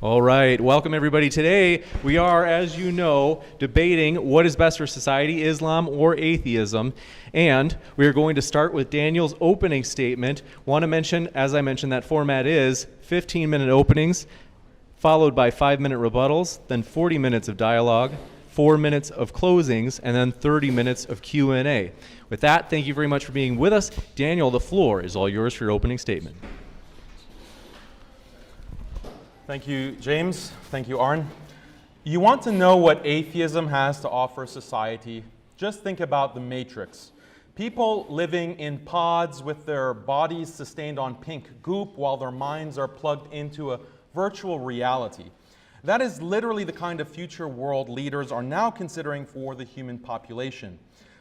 All right, welcome everybody. Today we are, as you know, debating what is best for society, Islam or atheism. And we are going to start with Daniel's opening statement. Want to mention, as I mentioned, that format is 15-minute openings, followed by 5-minute rebuttals, then 40 minutes of dialogue, 4 minutes of closings, and then 30 minutes of Q&A. With that, thank you very much for being with us. Daniel, the floor is all yours for your opening statement. Thank you, James. Thank you, Aron. You want to know what atheism has to offer society? Just think about the Matrix. People living in pods with their bodies sustained on pink goop while their minds are plugged into a virtual reality. That is literally the kind of future world leaders are now considering for the human population.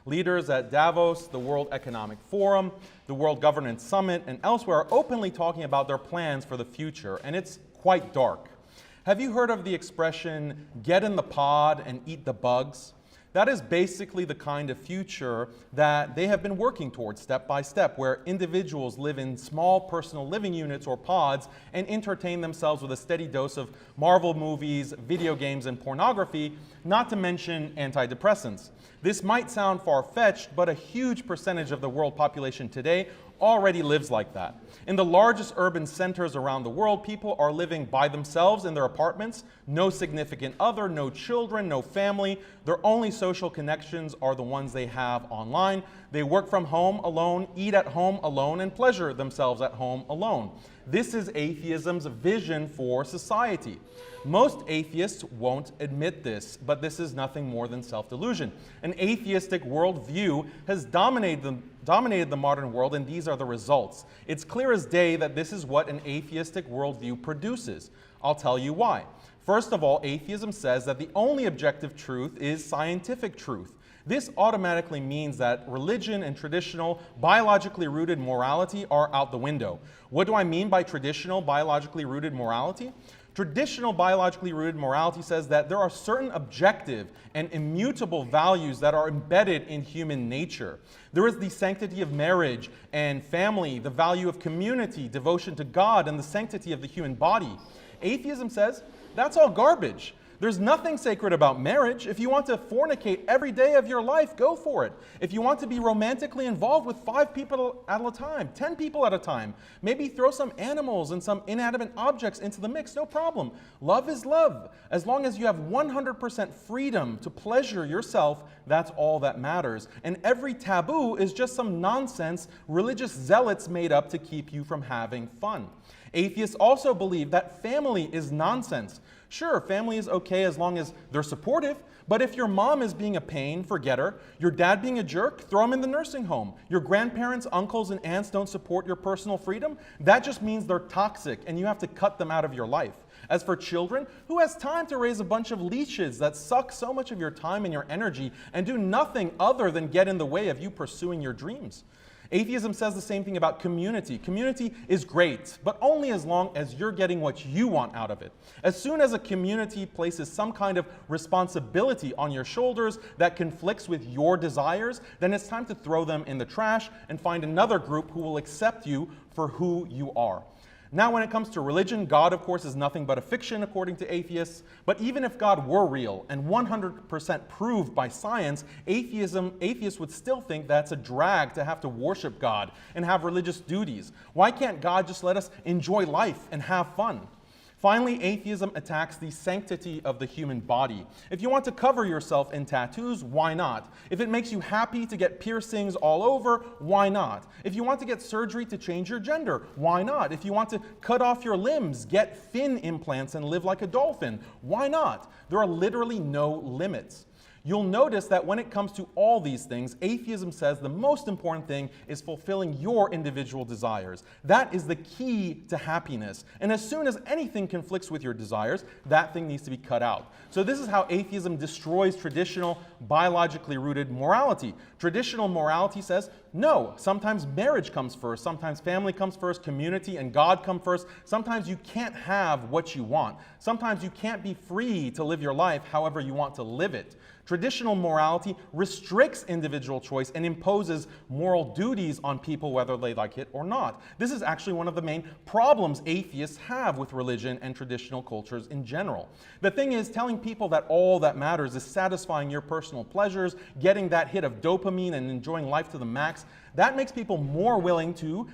Leaders at Davos, the World Economic Forum, the World Governance Summit, and elsewhere are openly talking about their plans for the future, and it's quite dark. Have you heard of the expression, get in the pod and eat the bugs? That is basically the kind of future that they have been working towards step by step, where individuals live in small personal living units or pods and entertain themselves with a steady dose of Marvel movies, video games, and pornography, not to mention antidepressants. This might sound far-fetched, but a huge percentage of the world population today already lives like that. In the largest urban centers around the world, people are living by themselves in their apartments, no significant other, no children, no family. Their only social connections are the ones they have online. They work from home alone, eat at home alone, and pleasure themselves at home alone. This is atheism's vision for society. Most atheists won't admit this, but this is nothing more than self-delusion. An atheistic worldview has dominated the modern world, and these are the results. It's clear as day that this is what an atheistic worldview produces. I'll tell you why. First of all, atheism says that the only objective truth is scientific truth. This automatically means that religion and traditional, biologically rooted morality are out the window. What do I mean by traditional, biologically rooted morality? Traditional biologically rooted morality says that there are certain objective and immutable values that are embedded in human nature. There is the sanctity of marriage and family, the value of community, devotion to God, and the sanctity of the human body. Atheism says that's all garbage. There's nothing sacred about marriage. If you want to fornicate every day of your life, go for it. If you want to be romantically involved with 5 people at a time, 10 people at a time, maybe throw some animals and some inanimate objects into the mix, no problem. Love is love. As long as you have 100% freedom to pleasure yourself, that's all that matters. And every taboo is just some nonsense religious zealots made up to keep you from having fun. Atheists also believe that family is nonsense. Sure, family is okay as long as they're supportive, but if your mom is being a pain, forget her. Your dad being a jerk, throw him in the nursing home. Your grandparents, uncles, and aunts don't support your personal freedom, that just means they're toxic and you have to cut them out of your life. As for children, who has time to raise a bunch of leeches that suck so much of your time and your energy and do nothing other than get in the way of you pursuing your dreams? Atheism says the same thing about community. Community is great, but only as long as you're getting what you want out of it. As soon as a community places some kind of responsibility on your shoulders that conflicts with your desires, then it's time to throw them in the trash and find another group who will accept you for who you are. Now, when it comes to religion, God, of course, is nothing but a fiction, according to atheists. But even if God were real and 100% proved by science, atheists would still think that's a drag to have to worship God and have religious duties. Why can't God just let us enjoy life and have fun? Finally, atheism attacks the sanctity of the human body. If you want to cover yourself in tattoos, why not? If it makes you happy to get piercings all over, why not? If you want to get surgery to change your gender, why not? If you want to cut off your limbs, get fin implants and live like a dolphin, why not? There are literally no limits. You'll notice that when it comes to all these things, atheism says the most important thing is fulfilling your individual desires. That is the key to happiness. And as soon as anything conflicts with your desires, that thing needs to be cut out. So this is how atheism destroys traditional, biologically rooted morality. Traditional morality says, no, sometimes marriage comes first, sometimes family comes first, community and God come first. Sometimes you can't have what you want. Sometimes you can't be free to live your life however you want to live it. Traditional morality restricts individual choice and imposes moral duties on people whether they like it or not. This is actually one of the main problems atheists have with religion and traditional cultures in general. The thing is, telling people that all that matters is satisfying your personal pleasures, getting that hit of dopamine and enjoying life to the max, that makes people more willing to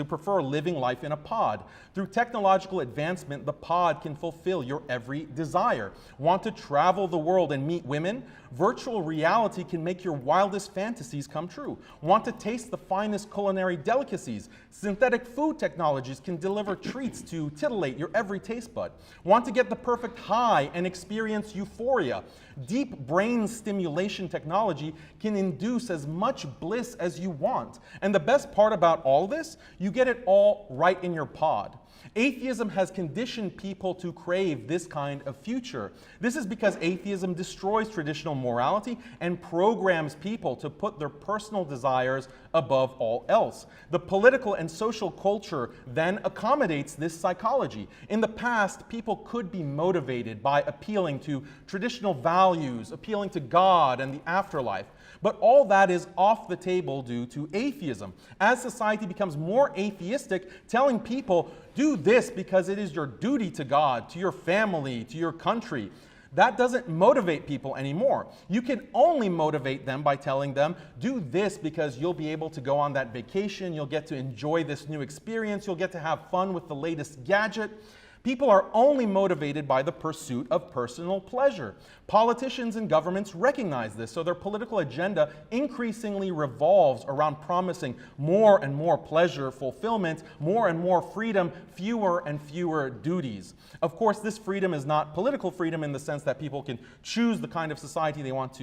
prefer living life in a pod. Through technological advancement, the pod can fulfill your every desire. Want to travel the world and meet women? Virtual reality can make your wildest fantasies come true. Want to taste the finest culinary delicacies? Synthetic food technologies can deliver treats to titillate your every taste bud. Want to get the perfect high and experience euphoria? Deep brain stimulation technology can induce as much bliss as you want. And the best part about all this, you get it all right in your pod. Atheism has conditioned people to crave this kind of future. This is because atheism destroys traditional morality and programs people to put their personal desires above all else. The political and social culture then accommodates this psychology. In the past, people could be motivated by appealing to traditional values, appealing to God and the afterlife. But all that is off the table due to atheism. As society becomes more atheistic, telling people, do this because it is your duty to God, to your family, to your country, that doesn't motivate people anymore. You can only motivate them by telling them, do this because you'll be able to go on that vacation, you'll get to enjoy this new experience, you'll get to have fun with the latest gadget. People are only motivated by the pursuit of personal pleasure. Politicians and governments recognize this, so their political agenda increasingly revolves around promising more and more pleasure, fulfillment, more and more freedom, fewer and fewer duties. Of course, this freedom is not political freedom in the sense that people can choose the kind of society they want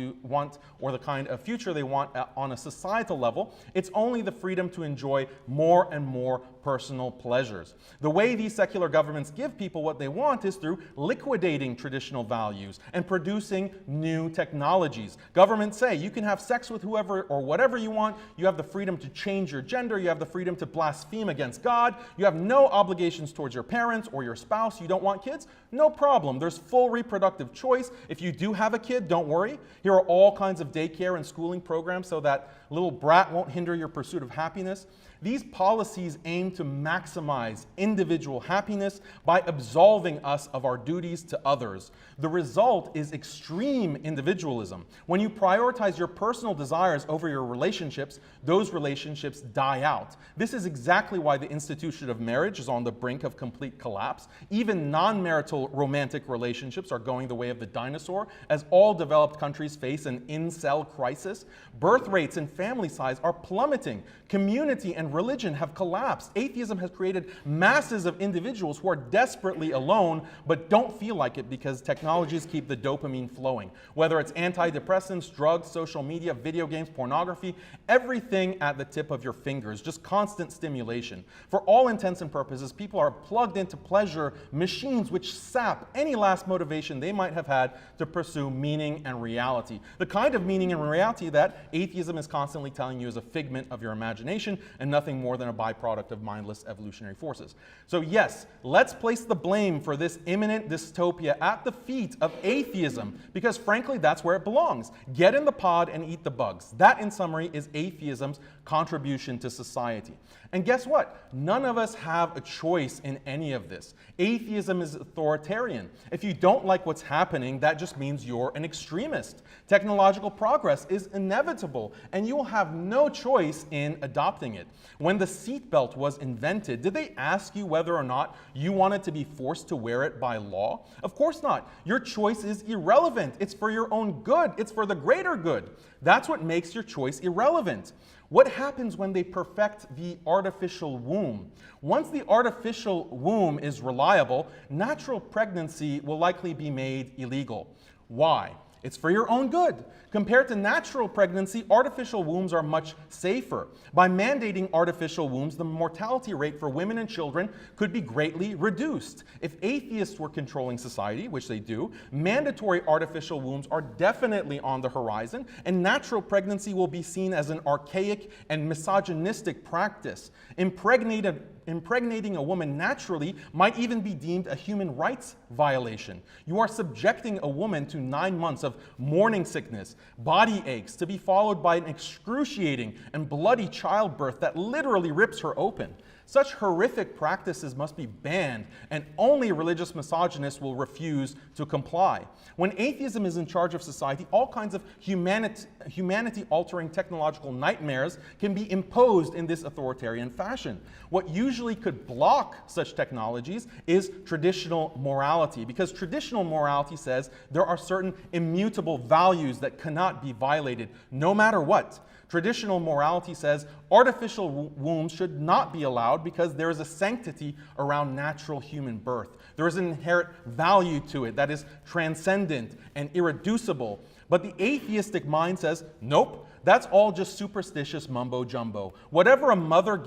or the kind of future they want on a societal level. It's only the freedom to enjoy more and more personal pleasures. The way these secular governments give people what they want is through liquidating traditional values and producing new technologies. Governments say you can have sex with whoever or whatever you want, you have the freedom to change your gender, you have the freedom to blaspheme against God, you have no obligations towards your parents or your spouse, you don't want kids, no problem. There's full reproductive choice. If you do have a kid, don't worry. Here are all kinds of daycare and schooling programs so that little brat won't hinder your pursuit of happiness. These policies aim to maximize individual happiness by absolving us of our duties to others. The result is extreme individualism. When you prioritize your personal desires over your relationships, those relationships die out. This is exactly why the institution of marriage is on the brink of complete collapse. Even non-marital romantic relationships are going the way of the dinosaur, as all developed countries face an incel crisis. Birth rates and family size are plummeting. Community and religion have collapsed. Atheism has created masses of individuals who are desperately alone but don't feel like it because technologies keep the dopamine flowing. Whether it's antidepressants, drugs, social media, video games, pornography, everything at the tip of your fingers, just constant stimulation. For all intents and purposes, people are plugged into pleasure machines which sap any last motivation they might have had to pursue meaning and reality. The kind of meaning and reality that atheism is constantly telling you is a figment of your imagination and nothing more than a byproduct of mindless evolutionary forces. So yes, let's place the blame for this imminent dystopia at the feet of atheism, because frankly, that's where it belongs. Get in the pod and eat the bugs. That, in summary, is atheism's contribution to society. And guess what? None of us have a choice in any of this. Atheism is authoritarian. If you don't like what's happening, that just means you're an extremist. Technological progress is inevitable, and you will have no choice in adopting it. When the seatbelt was invented, did they ask you whether or not you wanted to be forced to wear it by law? Of course not. Your choice is irrelevant. It's for your own good. It's for the greater good. That's what makes your choice irrelevant. What happens when they perfect the artificial womb? Once the artificial womb is reliable, natural pregnancy will likely be made illegal. Why? It's for your own good. Compared to natural pregnancy, artificial wombs are much safer. By mandating artificial wombs, the mortality rate for women and children could be greatly reduced. If atheists were controlling society, which they do, mandatory artificial wombs are definitely on the horizon, and natural pregnancy will be seen as an archaic and misogynistic practice. Impregnating a woman naturally might even be deemed a human rights violation. You are subjecting a woman to 9 months of morning sickness, body aches, to be followed by an excruciating and bloody childbirth that literally rips her open. Such horrific practices must be banned, and only religious misogynists will refuse to comply. When atheism is in charge of society, all kinds of humanity-altering technological nightmares can be imposed in this authoritarian fashion. What usually could block such technologies is traditional morality, because traditional morality says there are certain immutable values that cannot be violated, no matter what. Traditional morality says artificial wombs should not be allowed because there is a sanctity around natural human birth. There is an inherent value to it that is transcendent and irreducible. But the atheistic mind says, nope, that's all just superstitious mumbo jumbo. Whatever a mother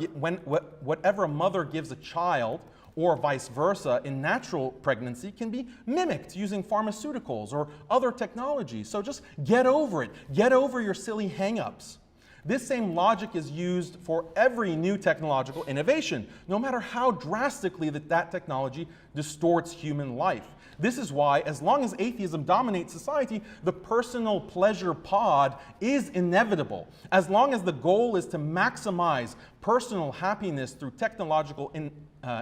gives a child, or vice versa, in natural pregnancy can be mimicked using pharmaceuticals or other technologies. So just get over it. Get over your silly hang-ups. This same logic is used for every new technological innovation, no matter how drastically that technology distorts human life. This is why, as long as atheism dominates society, the personal pleasure pod is inevitable. As long as the goal is to maximize personal happiness through technological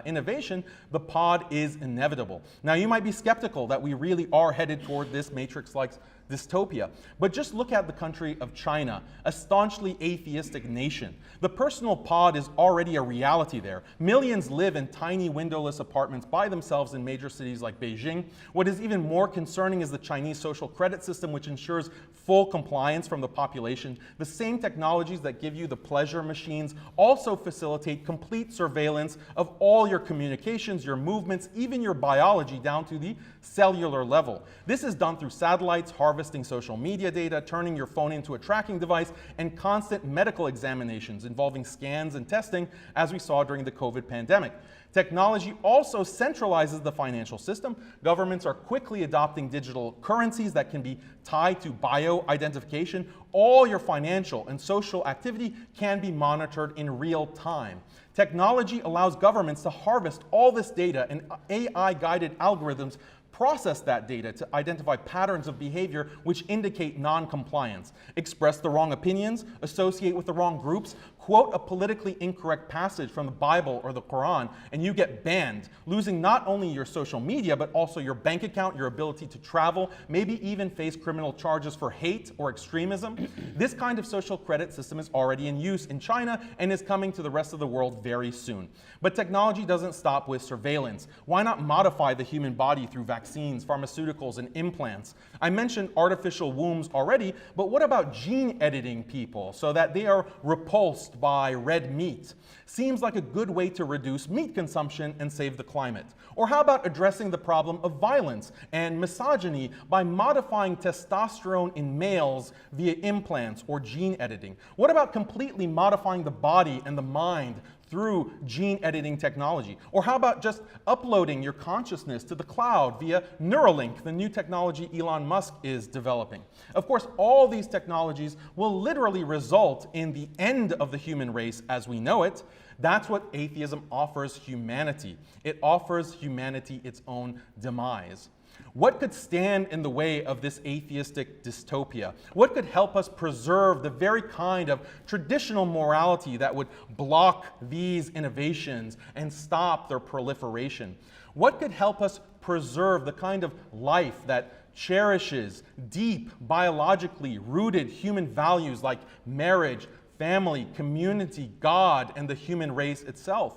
innovation, the pod is inevitable. Now, you might be skeptical that we really are headed toward this Matrix-like dystopia, but just look at the country of China, a staunchly atheistic nation. The personal pod is already a reality there. Millions live in tiny windowless apartments by themselves in major cities like Beijing. What is even more concerning is the Chinese social credit system, which ensures full compliance from the population. The same technologies that give you the pleasure machines also facilitate complete surveillance of all your communications, your movements, even your biology down to the cellular level. This is done through satellites, harvesting social media data, turning your phone into a tracking device, and constant medical examinations involving scans and testing, as we saw during the COVID pandemic. Technology also centralizes the financial system. Governments are quickly adopting digital currencies that can be tied to bio-identification. All your financial and social activity can be monitored in real time. Technology allows governments to harvest all this data, and AI-guided algorithms process that data to identify patterns of behavior which indicate non-compliance, express the wrong opinions, associate with the wrong groups, quote a politically incorrect passage from the Bible or the Quran, and you get banned, losing not only your social media, but also your bank account, your ability to travel, maybe even face criminal charges for hate or extremism. This kind of social credit system is already in use in China and is coming to the rest of the world very soon. But technology doesn't stop with surveillance. Why not modify the human body through vaccines, pharmaceuticals, and implants? I mentioned artificial wombs already, but what about gene editing people so that they are repulsed by red meat? Seems like a good way to reduce meat consumption and save the climate. Or how about addressing the problem of violence and misogyny by modifying testosterone in males via implants or gene editing? What about completely modifying the body and the mind through gene editing technology? Or how about just uploading your consciousness to the cloud via Neuralink, the new technology Elon Musk is developing? Of course, all these technologies will literally result in the end of the human race as we know it. That's what atheism offers humanity. It offers humanity its own demise. What could stand in the way of this atheistic dystopia? What could help us preserve the very kind of traditional morality that would block these innovations and stop their proliferation? What could help us preserve the kind of life that cherishes deep, biologically rooted human values like marriage, family, community, God, and the human race itself?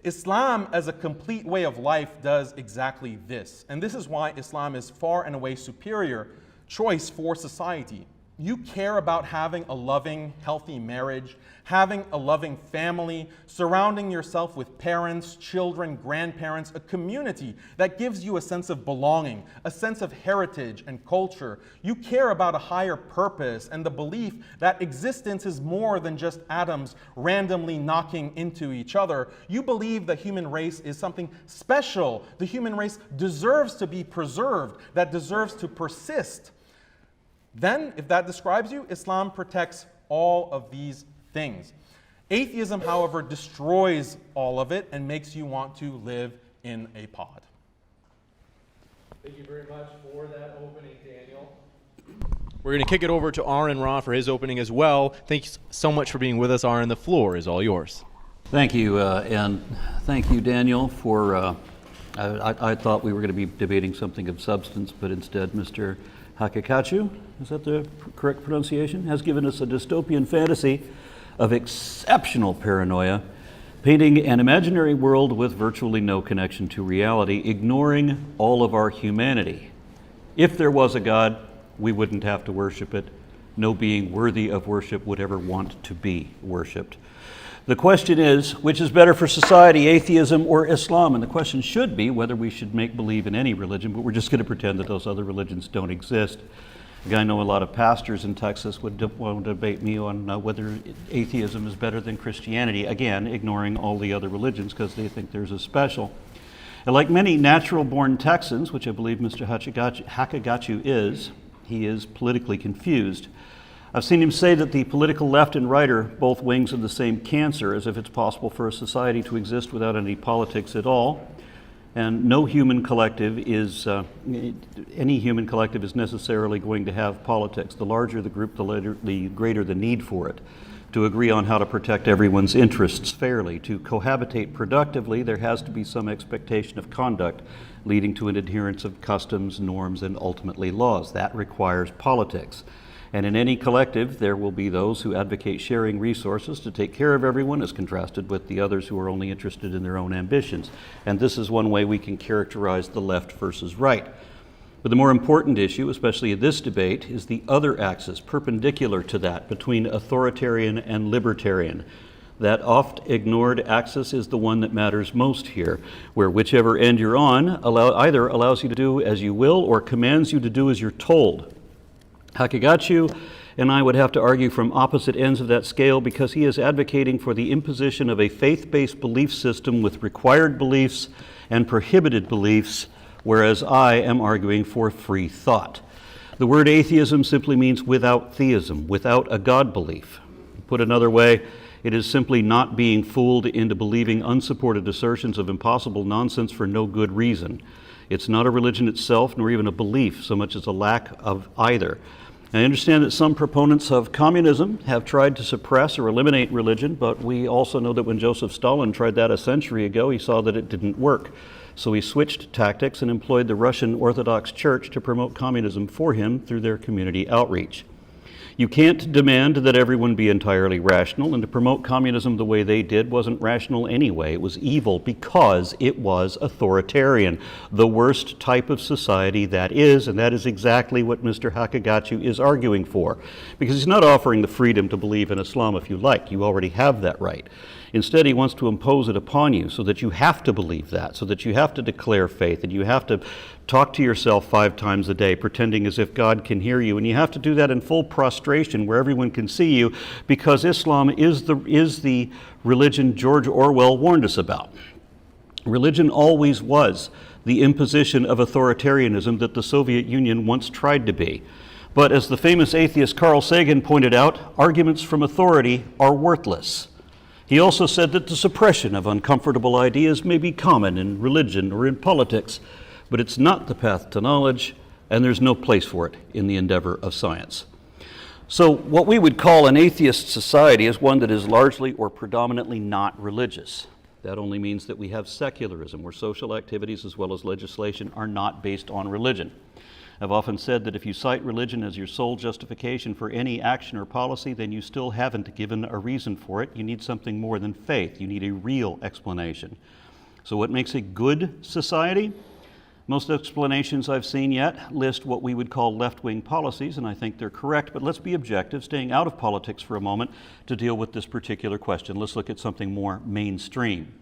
Islam as a complete way of life does exactly this. And this is why Islam is far and away superior choice for society. You care about having a loving, healthy marriage, having a loving family, surrounding yourself with parents, children, grandparents, a community that gives you a sense of belonging, a sense of heritage and culture. You care about a higher purpose and the belief that existence is more than just atoms randomly knocking into each other. You believe the human race is something special. The human race deserves to be preserved, that deserves to persist. Then, if that describes you, Islam protects all of these things. Atheism, however, destroys all of it and makes you want to live in a pod. Thank you very much for that opening, Daniel. We're going to kick it over to Aron Ra for his opening as well. Thank you so much for being with us, Aron. The floor is all yours. Thank you, and thank you, Daniel, for, I thought we were going to be debating something of substance, but instead Mr. Haqiqatjou, is that the correct pronunciation, has given us a dystopian fantasy of exceptional paranoia, painting an imaginary world with virtually no connection to reality, ignoring all of our humanity. If there was a God, we wouldn't have to worship it. No being worthy of worship would ever want to be worshipped. The question is, which is better for society, atheism or Islam? And the question should be whether we should make believe in any religion, but we're just going to pretend that those other religions don't exist. Again, I know a lot of pastors in Texas would want to debate me on whether atheism is better than Christianity, again, ignoring all the other religions because they think theirs is special. And like many natural-born Texans, which I believe Mr. Haqiqatjou is, he is politically confused. I've seen him say that the political left and right are both wings of the same cancer, as if it's possible for a society to exist without any politics at all. And no human collective is, any human collective is necessarily going to have politics. The larger the group, the greater the need for it. To agree on how to protect everyone's interests fairly, to cohabitate productively, there has to be some expectation of conduct leading to an adherence of customs, norms, and ultimately laws. That requires politics. And in any collective, there will be those who advocate sharing resources to take care of everyone as contrasted with the others who are only interested in their own ambitions. And this is one way we can characterize the left versus right. But the more important issue, especially in this debate, is the other axis, perpendicular to that, between authoritarian and libertarian. That oft-ignored axis is the one that matters most here, where whichever end you're on either allows you to do as you will or commands you to do as you're told. Haqiqatjou and I would have to argue from opposite ends of that scale because he is advocating for the imposition of a faith-based belief system with required beliefs and prohibited beliefs, whereas I am arguing for free thought. The word atheism simply means without theism, without a God belief. Put another way, it is simply not being fooled into believing unsupported assertions of impossible nonsense for no good reason. It's not a religion itself, nor even a belief, so much as a lack of either. I understand that some proponents of communism have tried to suppress or eliminate religion, but we also know that when Joseph Stalin tried that a century ago, he saw that it didn't work. So he switched tactics and employed the Russian Orthodox Church to promote communism for him through their community outreach. You can't demand that everyone be entirely rational, and to promote communism the way they did wasn't rational anyway. It was evil because it was authoritarian, the worst type of society that is, and that is exactly what Mr. Haqiqatjou is arguing for. Because he's not offering the freedom to believe in Islam if you like. You already have that right. Instead, he wants to impose it upon you so that you have to believe that, so that you have to declare faith, and you have to talk to yourself 5 times a day, pretending as if God can hear you. And you have to do that in full prostration where everyone can see you, because Islam is the religion George Orwell warned us about. Religion always was the imposition of authoritarianism that the Soviet Union once tried to be. But as the famous atheist Carl Sagan pointed out, arguments from authority are worthless. He also said that the suppression of uncomfortable ideas may be common in religion or in politics, but it's not the path to knowledge, and there's no place for it in the endeavor of science. So what we would call an atheist society is one that is largely or predominantly not religious. That only means that we have secularism, where social activities as well as legislation are not based on religion. I've often said that if you cite religion as your sole justification for any action or policy, then you still haven't given a reason for it. You need something more than faith. You need a real explanation. So what makes a good society? Most explanations I've seen yet list what we would call left-wing policies, and I think they're correct, but let's be objective, staying out of politics for a moment to deal with this particular question. Let's look at something more mainstream.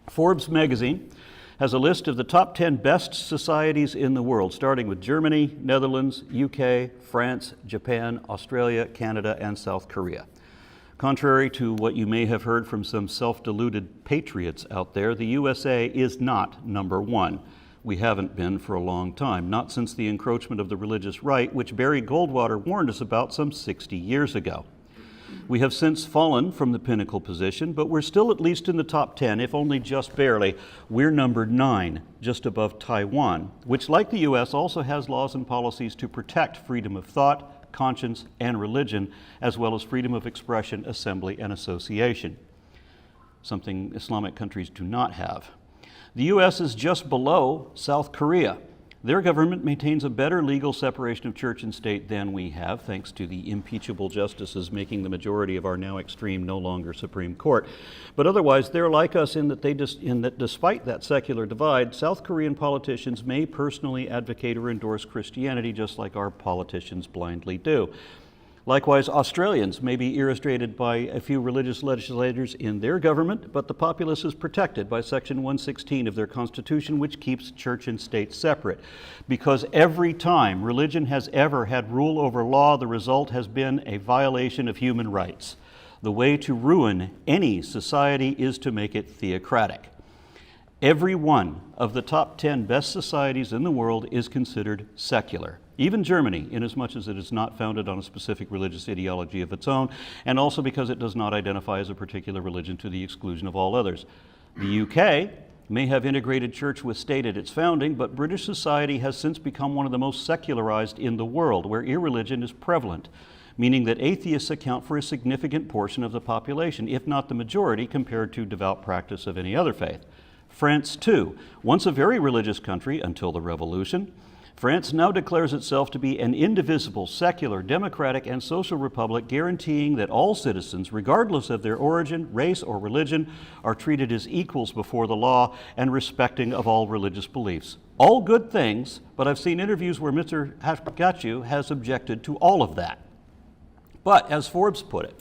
Forbes magazine has a list of the top 10 best societies in the world, starting with Germany, Netherlands, UK, France, Japan, Australia, Canada, and South Korea. Contrary to what you may have heard from some self-deluded patriots out there, the USA is not number one. We haven't been for a long time, not since the encroachment of the religious right, which Barry Goldwater warned us about some 60 years ago. We have since fallen from the pinnacle position, but we're still at least in the top 10, if only just barely. We're number 9, just above Taiwan, which, like the US, also has laws and policies to protect freedom of thought, conscience, and religion, as well as freedom of expression, assembly, and association, something Islamic countries do not have. The U.S. is just below South Korea. Their government maintains a better legal separation of church and state than we have, thanks to the impeachable justices making the majority of our now extreme, no longer Supreme Court. But otherwise, they're like us in that despite that secular divide, South Korean politicians may personally advocate or endorse Christianity just like our politicians blindly do. Likewise, Australians may be irritated by a few religious legislators in their government, but the populace is protected by Section 116 of their Constitution, which keeps church and state separate. Because every time religion has ever had rule over law, the result has been a violation of human rights. The way to ruin any society is to make it theocratic. Every one of the top 10 best societies in the world is considered secular. Even Germany, inasmuch as it is not founded on a specific religious ideology of its own, and also because it does not identify as a particular religion to the exclusion of all others. The UK may have integrated church with state at its founding, but British society has since become one of the most secularized in the world, where irreligion is prevalent, meaning that atheists account for a significant portion of the population, if not the majority, compared to devout practice of any other faith. France, too, once a very religious country until the Revolution, France now declares itself to be an indivisible, secular, democratic, and social republic, guaranteeing that all citizens, regardless of their origin, race, or religion, are treated as equals before the law and respecting of all religious beliefs. All good things, but I've seen interviews where Mr. Haqiqatjou has objected to all of that. But, as Forbes put it,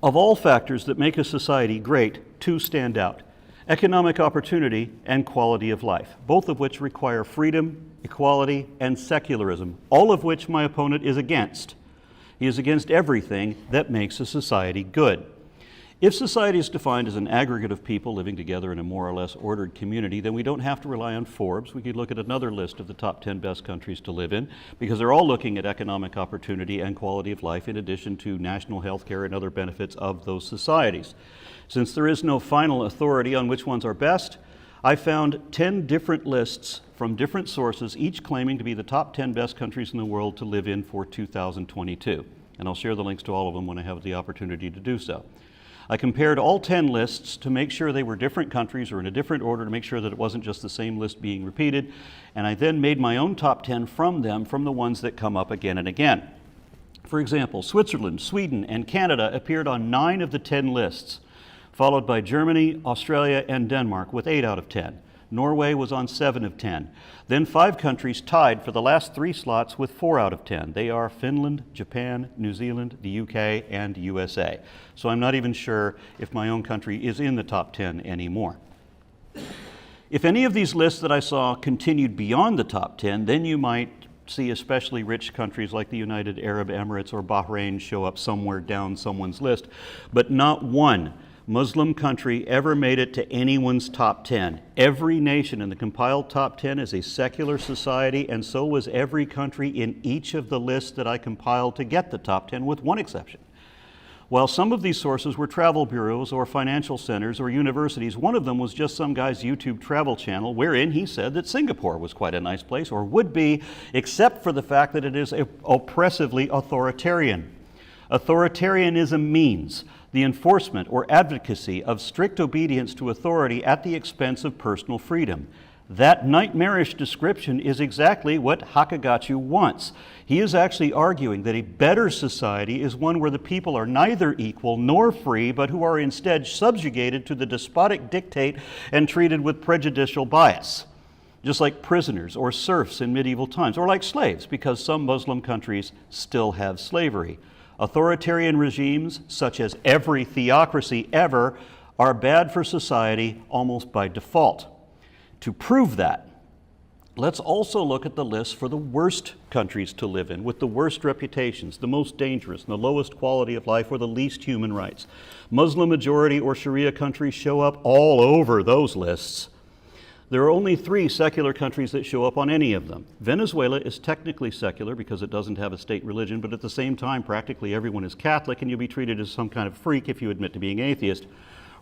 of all factors that make a society great, 2 stand out: economic opportunity and quality of life, both of which require freedom, equality, and secularism, all of which my opponent is against. He is against everything that makes a society good. If society is defined as an aggregate of people living together in a more or less ordered community, then we don't have to rely on Forbes. We could look at another list of the top 10 best countries to live in, because they're all looking at economic opportunity and quality of life in addition to national health care and other benefits of those societies. Since there is no final authority on which ones are best, I found 10 different lists from different sources, each claiming to be the top 10 best countries in the world to live in for 2022. And I'll share the links to all of them when I have the opportunity to do so. I compared all 10 lists to make sure they were different countries or in a different order, to make sure that it wasn't just the same list being repeated. And I then made my own top 10 from them, from the ones that come up again and again. For example, Switzerland, Sweden, and Canada appeared on 9 of the 10 lists, followed by Germany, Australia, and Denmark with 8 out of 10. Norway was on 7 of 10. Then 5 countries tied for the last 3 slots with 4 out of 10. They are Finland, Japan, New Zealand, the UK, and USA. So I'm not even sure if my own country is in the top 10 anymore. If any of these lists that I saw continued beyond the top 10, then you might see especially rich countries like the United Arab Emirates or Bahrain show up somewhere down someone's list, but not one Muslim country ever made it to anyone's top 10. Every nation in the compiled top 10 is a secular society, and so was every country in each of the lists that I compiled to get the top 10, with one exception. While some of these sources were travel bureaus or financial centers or universities, one of them was just some guy's YouTube travel channel wherein he said that Singapore was quite a nice place, or would be, except for the fact that it is oppressively authoritarian. Authoritarianism means the enforcement or advocacy of strict obedience to authority at the expense of personal freedom. That nightmarish description is exactly what Haqiqatjou wants. He is actually arguing that a better society is one where the people are neither equal nor free, but who are instead subjugated to the despotic dictate and treated with prejudicial bias. just like prisoners or serfs in medieval times, or like slaves, because some Muslim countries still have slavery. Authoritarian regimes, such as every theocracy ever, are bad for society almost by default. To prove that, let's also look at the list for the worst countries to live in, with the worst reputations, the most dangerous, and the lowest quality of life, or the least human rights. Muslim majority or Sharia countries show up all over those lists. There are only 3 secular countries that show up on any of them. Venezuela is technically secular because it doesn't have a state religion, but at the same time, practically everyone is Catholic, and you'll be treated as some kind of freak if you admit to being atheist.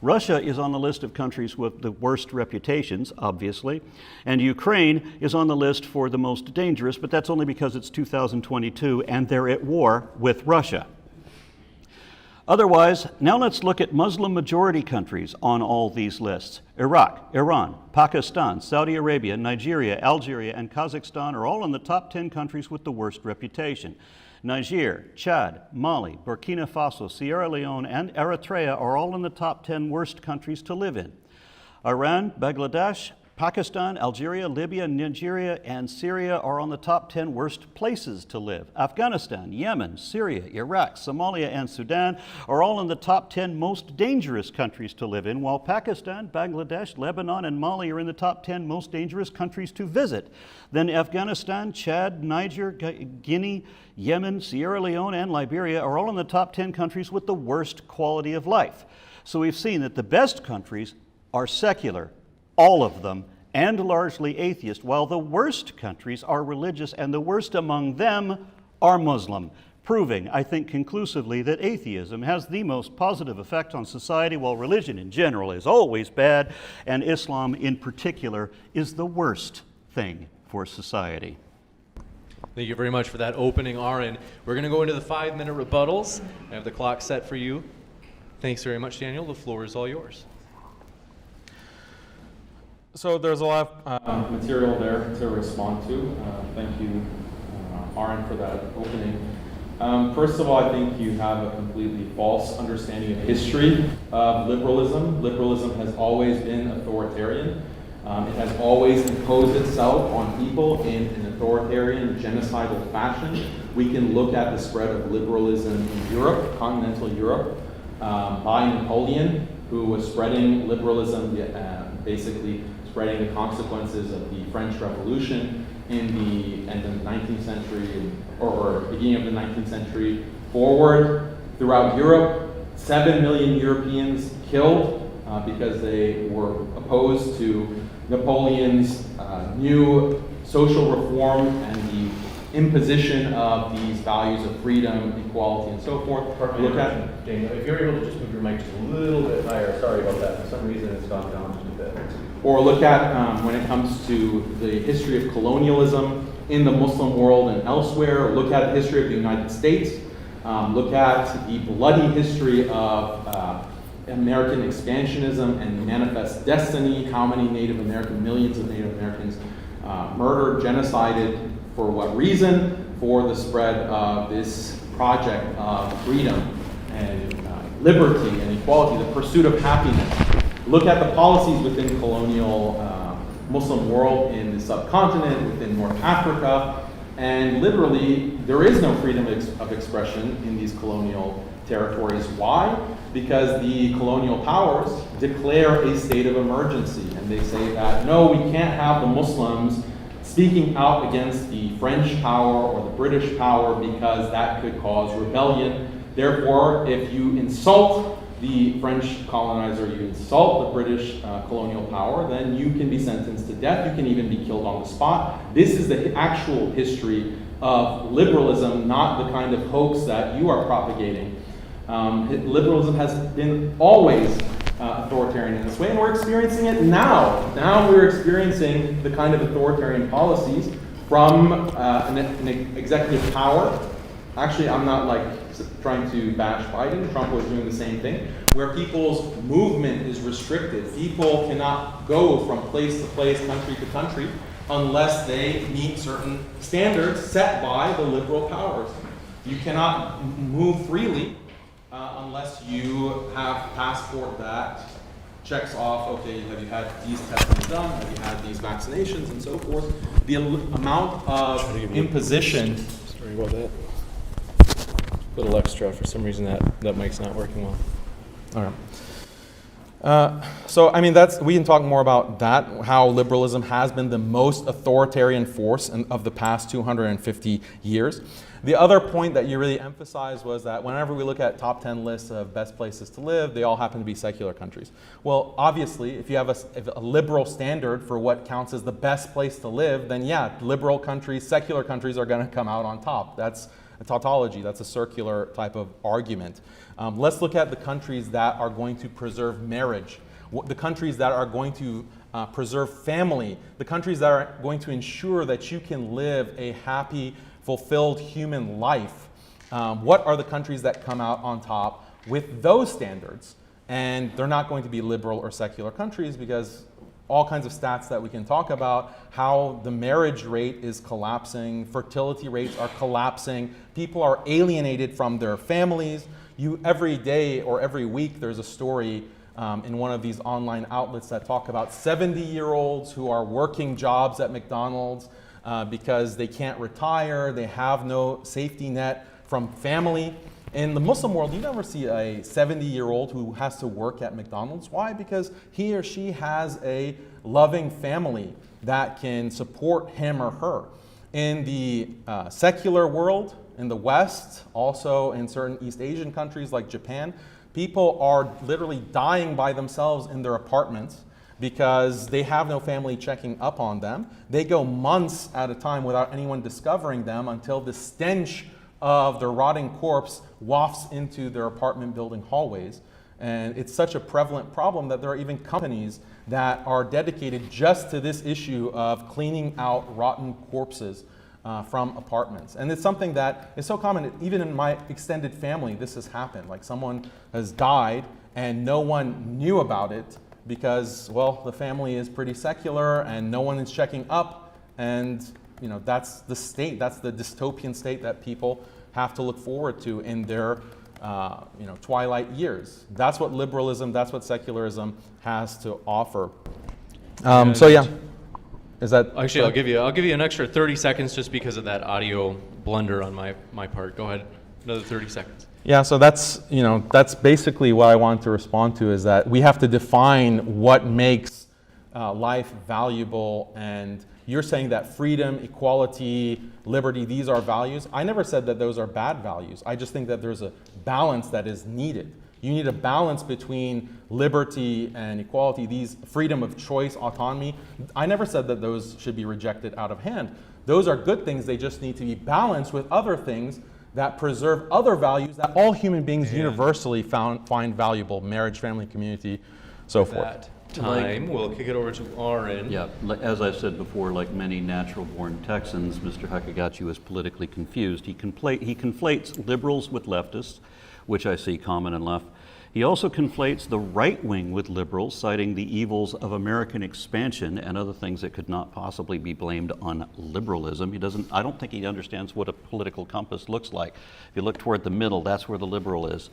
Russia is on the list of countries with the worst reputations, obviously, and Ukraine is on the list for the most dangerous, but that's only because it's 2022 and they're at war with Russia. Otherwise, now let's look at Muslim majority countries on all these lists. Iraq, Iran, Pakistan, Saudi Arabia, Nigeria, Algeria, and Kazakhstan are all in the top 10 countries with the worst reputation. Niger, Chad, Mali, Burkina Faso, Sierra Leone, and Eritrea are all in the top 10 worst countries to live in. Iran, Bangladesh, Pakistan, Algeria, Libya, Nigeria, and Syria are on the top 10 worst places to live. Afghanistan, Yemen, Syria, Iraq, Somalia, and Sudan are all in the top 10 most dangerous countries to live in, while Pakistan, Bangladesh, Lebanon, and Mali are in the top 10 most dangerous countries to visit. Then Afghanistan, Chad, Niger, Guinea, Yemen, Sierra Leone, and Liberia are all in the top 10 countries with the worst quality of life. So we've seen that the best countries are secular, all of them, and largely atheist, while the worst countries are religious, and the worst among them are Muslim, proving, I think, conclusively that atheism has the most positive effect on society, while religion in general is always bad, and Islam in particular is the worst thing for society. Thank you very much for that opening, Aron. We're going to go into the 5-minute rebuttals. I have the clock set for you. Thanks very much, Daniel. The floor is all yours. So there's a lot of material there to respond to. Thank you, Aron, for that opening. First of all, I think you have a completely false understanding of history of liberalism. Liberalism has always been authoritarian. It has always imposed itself on people in an authoritarian, genocidal fashion. We can look at the spread of liberalism in Europe, continental Europe, by Napoleon, who was spreading liberalism, basically spreading the consequences of the French Revolution in the end of the 19th century or beginning of the 19th century forward throughout Europe. 7 million Europeans killed because they were opposed to Napoleon's new social reform and the imposition of these values of freedom, equality, and so forth. Look at Daniel, if you're able to just move your mic just a little bit higher. Sorry about that. For some reason, it's gone down just a bit. Or look at when it comes to the history of colonialism in the Muslim world and elsewhere. Or look at the history of the United States. Look at the bloody history of American expansionism and manifest destiny. How many millions of Native Americans murdered, genocided, for what reason? For the spread of this project of freedom and liberty and equality, the pursuit of happiness. Look at the policies within colonial Muslim world in the subcontinent, within North Africa, and literally there is no freedom of expression in these colonial territories. Why? Because the colonial powers declare a state of emergency, and they say that, no, we can't have the Muslims speaking out against the French power or the British power because that could cause rebellion. Therefore, if you insult the French colonizer, you insult the British colonial power, then you can be sentenced to death. You can even be killed on the spot. This is the actual history of liberalism, not the kind of hoax that you are propagating. Liberalism has been always authoritarian in this way, and we're experiencing it now. Now we're experiencing the kind of authoritarian policies from an executive power. Actually, I'm not trying to bash Biden. Trump was doing the same thing, where people's movement is restricted. People cannot go from place to place, country to country, unless they meet certain standards set by the liberal powers. You cannot move freely unless you have a passport that checks off, okay, have you had these testing done, have you had these vaccinations, and so forth. The amount of imposition. Sorry about that. Little extra. For some reason that mic's not working well. All right. So, I mean, we can talk more about that, how liberalism has been the most authoritarian force of the past 250 years. The other point that you really emphasized was that whenever we look at top 10 lists of best places to live, they all happen to be secular countries. Well, obviously, if you have a liberal standard for what counts as the best place to live, then yeah, liberal countries, secular countries are going to come out on top. That's a tautology. That's a circular type of argument. Let's look at the countries that are going to preserve marriage, the countries that are going to preserve family, the countries that are going to ensure that you can live a happy, fulfilled human life. What are the countries that come out on top with those standards? And they're not going to be liberal or secular countries, because all kinds of stats that we can talk about, how the marriage rate is collapsing, fertility rates are collapsing, people are alienated from their families. Every day or every week there's a story in one of these online outlets that talk about 70-year-olds who are working jobs at McDonald's because they can't retire, they have no safety net from family. In the Muslim world, you never see a 70-year-old who has to work at McDonald's. Why? Because he or she has a loving family that can support him or her. In the secular world, in the West, also in certain East Asian countries like Japan, people are literally dying by themselves in their apartments because they have no family checking up on them. They go months at a time without anyone discovering them until the stench of their rotting corpse wafts into their apartment building hallways. And it's such a prevalent problem that there are even companies that are dedicated just to this issue of cleaning out rotten corpses from apartments. And it's something that is so common, even in my extended family, this has happened. Like someone has died and no one knew about it because, well, the family is pretty secular and no one is checking up. And that's the state, that's the dystopian state that people have to look forward to in their twilight years. That's what liberalism, that's what secularism has to offer. So yeah, is that Actually, I'll give you an extra 30 seconds just because of that audio blunder on my part. Go ahead, another 30 seconds. Yeah, so that's basically what I want to respond to, is that we have to define what makes life valuable. And you're saying that freedom, equality, liberty, these are values. I never said that those are bad values. I just think that there's a balance that is needed. You need a balance between liberty and equality, these freedom of choice, autonomy. I never said that those should be rejected out of hand. Those are good things. They just need to be balanced with other things that preserve other values that all human beings universally find valuable: marriage, family, community, so forth. We'll kick it over to Aron. Yeah, as I said before, like many natural-born Texans, Mr. Haqiqatjou is politically confused. He conflates liberals with leftists, which I see common and left. He also conflates the right wing with liberals, citing the evils of American expansion and other things that could not possibly be blamed on liberalism. I don't think he understands what a political compass looks like. If you look toward the middle, that's where the liberal is.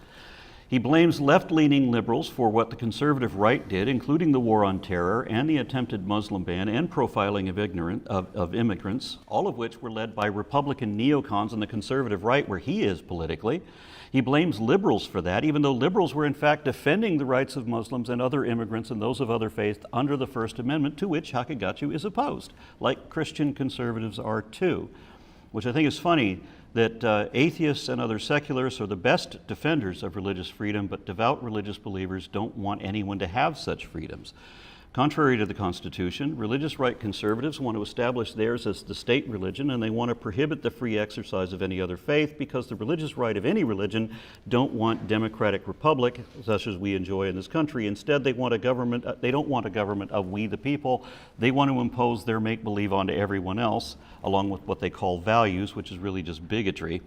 He blames left-leaning liberals for what the conservative right did, including the war on terror and the attempted Muslim ban and profiling of immigrants, all of which were led by Republican neocons on the conservative right, where he is politically. He blames liberals for that, even though liberals were in fact defending the rights of Muslims and other immigrants and those of other faiths under the First Amendment, to which Haqiqatjou is opposed, like Christian conservatives are too. Which I think is funny, that atheists and other secularists are the best defenders of religious freedom, but devout religious believers don't want anyone to have such freedoms. Contrary to the Constitution, religious right conservatives want to establish theirs as the state religion, and they want to prohibit the free exercise of any other faith, because the religious right of any religion don't want democratic republic, such as we enjoy in this country. Instead, they want a government. They don't want a government of we the people. They want to impose their make-believe onto everyone else, along with what they call values, which is really just bigotry.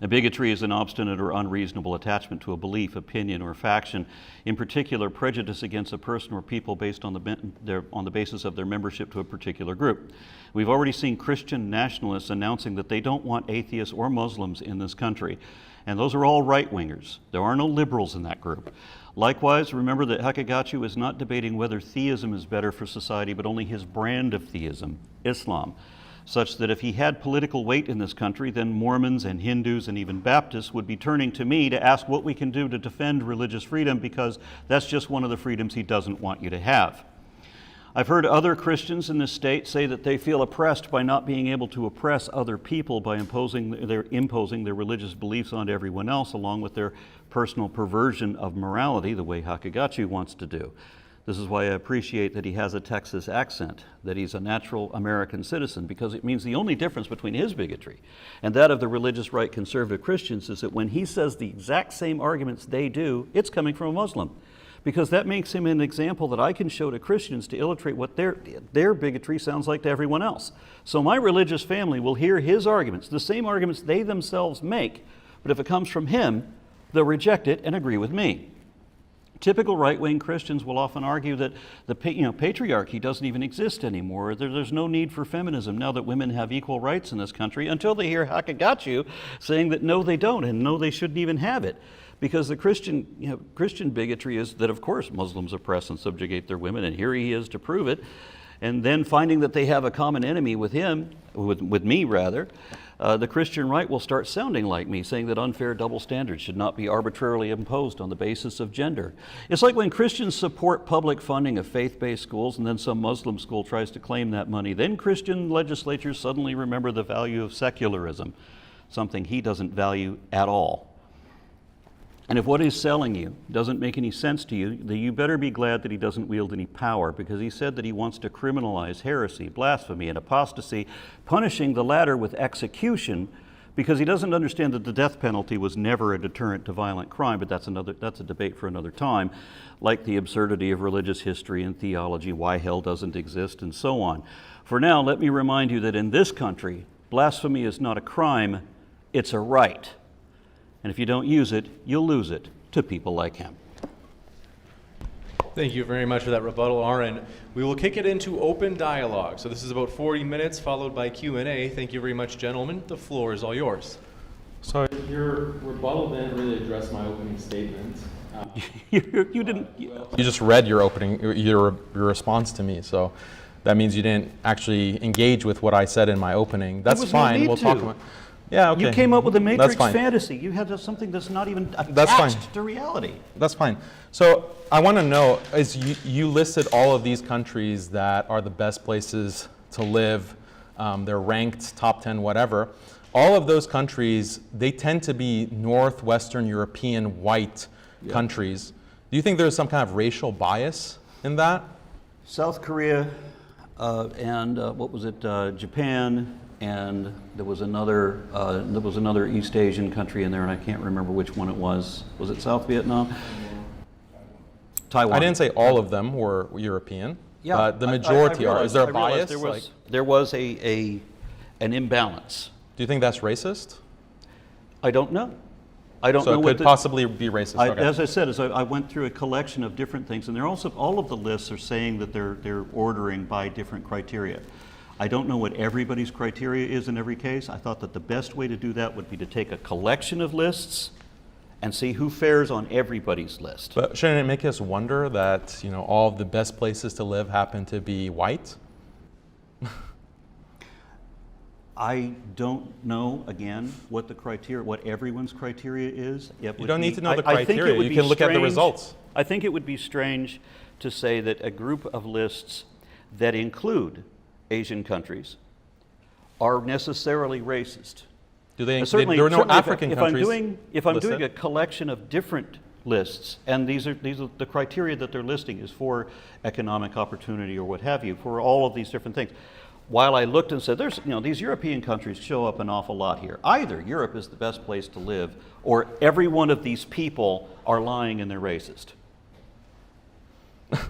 Now, bigotry is an obstinate or unreasonable attachment to a belief, opinion, or faction, in particular prejudice against a person or people based on the basis of their membership to a particular group. We've already seen Christian nationalists announcing that they don't want atheists or Muslims in this country. And those are all right-wingers. There are no liberals in that group. Likewise, remember that Haqiqatjou is not debating whether theism is better for society, but only his brand of theism, Islam, such that if he had political weight in this country, then Mormons and Hindus and even Baptists would be turning to me to ask what we can do to defend religious freedom, because that's just one of the freedoms he doesn't want you to have. I've heard other Christians in this state say that they feel oppressed by not being able to oppress other people by imposing their religious beliefs onto everyone else, along with their personal perversion of morality, the way Haqiqatjou wants to do. This is why I appreciate that he has a Texas accent, that he's a natural American citizen, because it means the only difference between his bigotry and that of the religious right conservative Christians is that when he says the exact same arguments they do, it's coming from a Muslim. Because that makes him an example that I can show to Christians to illustrate what their bigotry sounds like to everyone else. So my religious family will hear his arguments, the same arguments they themselves make, but if it comes from him, they'll reject it and agree with me. Typical right-wing Christians will often argue that the patriarchy doesn't even exist anymore. There's no need for feminism now that women have equal rights in this country, until they hear Haqiqatjou saying that no, they don't, and no, they shouldn't even have it. Because the Christian bigotry is that, of course, Muslims oppress and subjugate their women, and here he is to prove it. And then finding that they have a common enemy with him, with me rather, the Christian right will start sounding like me, saying that unfair double standards should not be arbitrarily imposed on the basis of gender. It's like when Christians support public funding of faith-based schools and then some Muslim school tries to claim that money. Then Christian legislatures suddenly remember the value of secularism, something he doesn't value at all. And if what he's selling you doesn't make any sense to you, then you better be glad that he doesn't wield any power, because he said that he wants to criminalize heresy, blasphemy, and apostasy, punishing the latter with execution, because he doesn't understand that the death penalty was never a deterrent to violent crime, but that's a debate for another time, like the absurdity of religious history and theology, why hell doesn't exist, and so on. For now, let me remind you that in this country, blasphemy is not a crime, it's a right. And if you don't use it, you'll lose it to people like him. Thank you very much for that rebuttal, Aron. We will kick it into open dialogue. So this is about 40 minutes, followed by Q&A. Thank you very much, gentlemen. The floor is all yours. So Your rebuttal didn't really address my opening statement. You didn't. you just read your response to me, so that means you didn't actually engage with what I said in my opening. That's was no fine. need We'll to. talk about. Yeah, okay. You came up with a Matrix That's fine. fantasy. You had something that's not even That's fine. attached to reality. That's fine. So I want to know, is you listed all of these countries that are the best places to live. They're ranked top 10, whatever. All of those countries, they tend to be Northwestern European white countries. Do you think there's some kind of racial bias in that? South Korea and what was it? Japan, and there was another East Asian country in there, and I can't remember which one it was. Was it South Vietnam? Taiwan. I didn't say all of them were European, Yeah, but the majority are. Is there a bias? There was an imbalance. Do you think that's racist? I don't know. I don't know So it what could possibly be racist. Okay. As I said, I went through a collection of different things, and they're also, all of the lists are saying that they're ordering by different criteria. I don't know what everybody's criteria is in every case. I thought that the best way to do that would be to take a collection of lists and see who fares on everybody's list. But shouldn't it make us wonder that all of the best places to live happen to be white? I don't know, again, what everyone's criteria is. You don't need to know the criteria. You can look at the results. I think it would be strange to say that a group of lists that include Asian countries are necessarily racist. Do they? Certainly, there are no certainly African countries. if I'm listed? doing a collection of different lists, and these are the criteria that they're listing is for economic opportunity or what have you, for all of these different things. While I looked and said, these European countries show up an awful lot here. Either Europe is the best place to live, or every one of these people are lying and they're racist.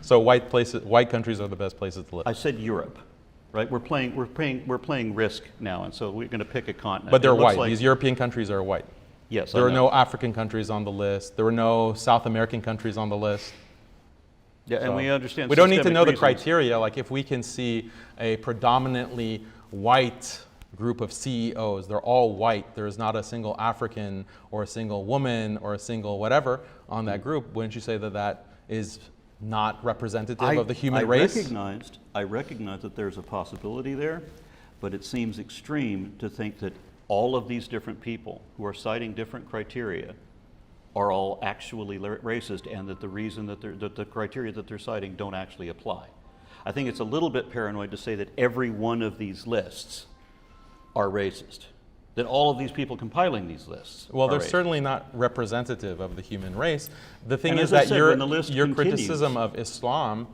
So white countries are the best places to live. I said Europe, right? We're playing risk now, and so we're going to pick a continent. But they're It looks white. like- These European countries are white. Yes, There I are know. no African countries on the list. There were no South American countries on the list. Yeah, and we understand. We don't need to systemic know the reasons. criteria. Like if we can see a predominantly white group of CEOs. They're all white. There's not a single African or a single woman or a single whatever on that group. Wouldn't you say that that is not representative of the human race? I recognize that there's a possibility there, but it seems extreme to think that all of these different people who are citing different criteria are all actually racist, and that the reason that the criteria that they're citing don't actually apply. I think it's a little bit paranoid to say that every one of these lists are racist, that all of these people compiling these lists Well, are they're racist. certainly not representative of the human race. The thing And is as I that said, when the list your continues- criticism of Islam,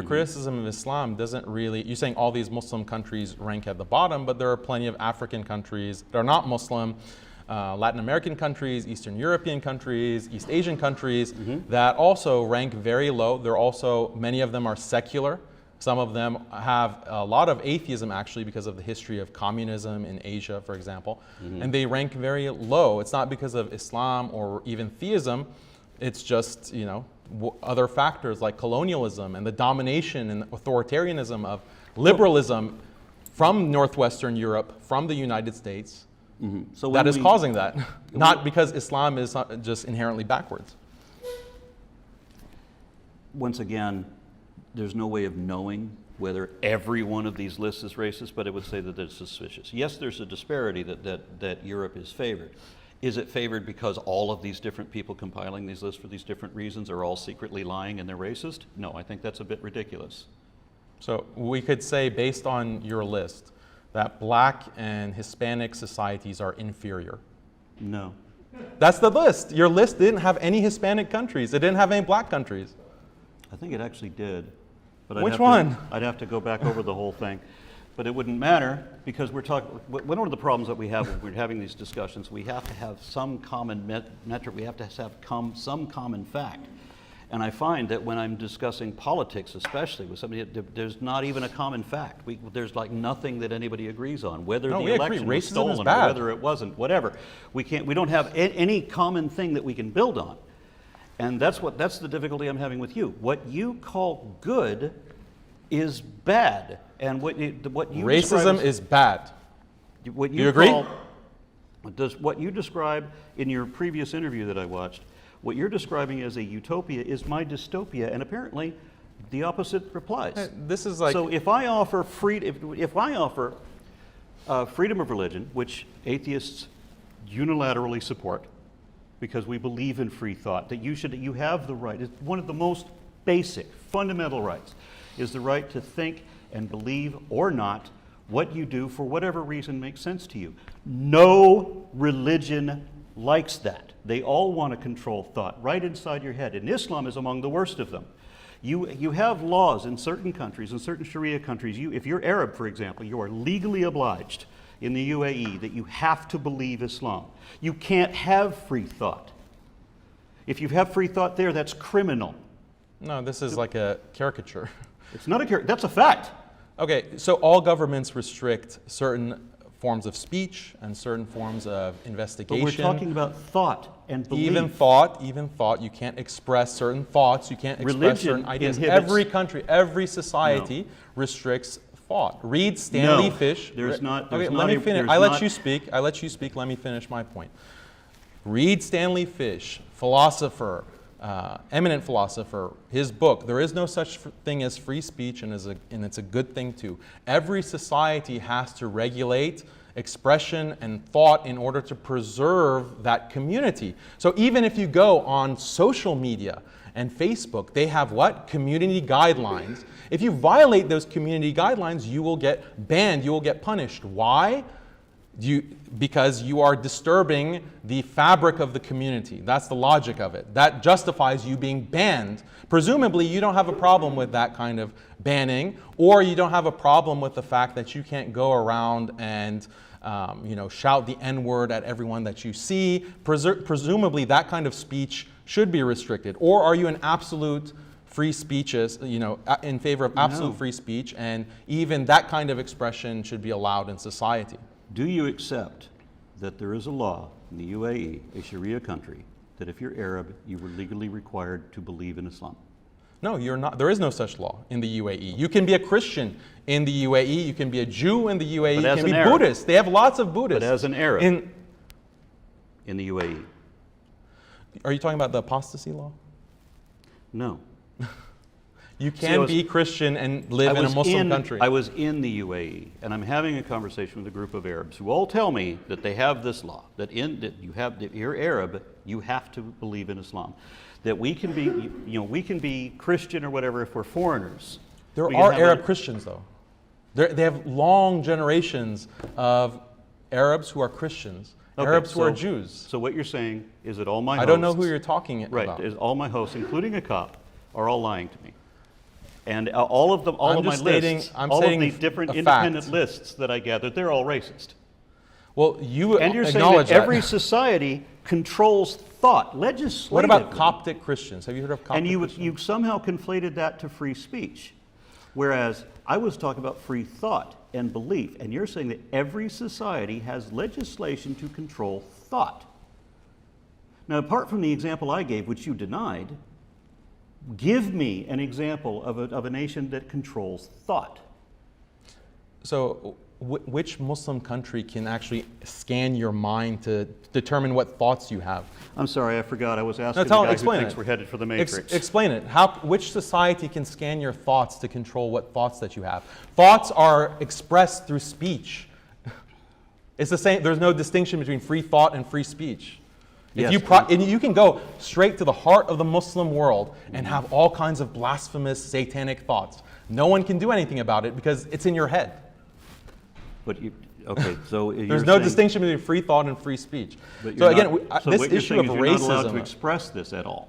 criticism of Islam doesn't really, you're saying all these Muslim countries rank at the bottom, but there are plenty of African countries that are not Muslim, Latin American countries, Eastern European countries, East Asian countries that also rank very low. They're also, many of them are secular. Some of them have a lot of atheism actually because of the history of communism in Asia, for example, and they rank very low. It's not because of Islam or even theism. It's just, you know, other factors like colonialism and the domination and authoritarianism of liberalism from Northwestern Europe, from the United States, So that when is we- causing that. Not because Islam is just inherently backwards. Once again, there's no way of knowing whether every one of these lists is racist, but I would say that it's suspicious. Yes, there's a disparity that Europe is favored. Is it favored because all of these different people compiling these lists for these different reasons are all secretly lying and they're racist? No, I think that's a bit ridiculous. So we could say, based on your list, that black and Hispanic societies are inferior. No. That's the list. Your list didn't have any Hispanic countries. It didn't have any black countries. I think it actually did. But Which one? I'd have to go back over the whole thing. But it wouldn't matter because we're talking, one of the problems that we have when we're having these discussions, we have to have some common metric, we have to have some common fact. And I find that when I'm discussing politics, especially with somebody, there's not even a common fact. There's like nothing that anybody agrees on, whether No, the we agree. election was Racism is stolen or bad. whether it wasn't, whatever. We don't have any common thing that we can build on. And that's the difficulty I'm having with you. What you call good is bad. And what you Racism describe is bad. what you agree? What you describe in your previous interview that I watched, what you're describing as a utopia is my dystopia, and apparently the opposite applies. This is like, So if I offer freedom of religion, which atheists unilaterally support, because we believe in free thought, that you have the right. It's one of the most basic, fundamental rights, is the right to think and believe or not what you do for whatever reason makes sense to you. No religion likes that. They all want to control thought right inside your head, and Islam is among the worst of them. You have laws in certain countries, in certain Sharia countries. If you're Arab, for example, you are legally obliged in the UAE that you have to believe Islam. You can't have free thought. If you have free thought there, that's criminal. no, this is like a caricature. It's not that's a fact. Okay, so all governments restrict certain forms of speech and certain forms of But investigation. we're talking about thought and belief. Even thought, you can't express certain thoughts, you can't express Religion certain ideas. inhibits- Every country, every society restricts thought. Read Stanley No, Fish. there's not- Okay, there's let not me a- finish. there's I let not- you speak. Let me finish my point. Read Stanley Fish, philosopher, eminent philosopher, his book, There Is No Such Thing as Free Speech, and it's a good thing too. Every society has to regulate expression and thought in order to preserve that community. So even if you go on social media and Facebook, they have what? Community guidelines. If you violate those community guidelines, you will get banned, you will get punished. Why? Because you are disturbing the fabric of the community. That's the logic of it. That justifies you being banned. Presumably, you don't have a problem with that kind of banning, or you don't have a problem with the fact that you can't go around and shout the N-word at everyone that you see. Presumably, that kind of speech should be restricted. Or are you an absolute free speeches, in favor of absolute free speech, and even that kind of expression should be allowed in society? Do you accept that there is a law in the UAE, a Sharia country, that if you're Arab, you were legally required to believe in Islam? No, you're not. There is no such law in the UAE. You can be a Christian in the UAE. You can be a Jew in the UAE. But You as can be an Arab. Buddhist. They have lots of Buddhists. But as an Arab In, in the UAE. are you talking about the apostasy law? No. You See, can be Christian and live in a Muslim country. I was in the UAE, and I'm having a conversation with a group of Arabs who all tell me that they have this law, that if you're Arab, you have to believe in Islam. That we can be, we can be Christian or whatever if we're foreigners. There We can are have Arab Christians, though. They have long generations of Arabs who are Christians, Okay, Arabs who are so- Jews. So what you're saying is that all my hosts, I don't know who you're talking right, about. is all my hosts, including a cop, are all lying to me. And all of them, all I'm of my just stating- lists, I'm all of stating the different a independent fact. lists that I gathered, they're all racist. Well, you And you're saying acknowledge that every that. society controls thought legislatively. What about Coptic Christians? Have you heard of Coptic And Christians? you somehow conflated that to free speech, whereas I was talking about free thought and belief, and you're saying that every society has legislation to control thought. Now, apart from the example I gave, which you denied, give me an example of a nation that controls thought. So, which Muslim country can actually scan your mind to determine what thoughts you have? I'm sorry, I forgot. I was asking tell- the guy who explain thinks it. we're headed for the Matrix. Explain it. Which society can scan your thoughts to control what thoughts that you have? Thoughts are expressed through speech. It's the same. There's no distinction between free thought and free speech. Yes. And you can go straight to the heart of the Muslim world and have all kinds of blasphemous, satanic thoughts. No one can do anything about it because it's in your head. But okay, so There's no distinction between free thought and free speech. But So you're again, not- so this what you're issue saying of is you're not allowed to racism, express this at all.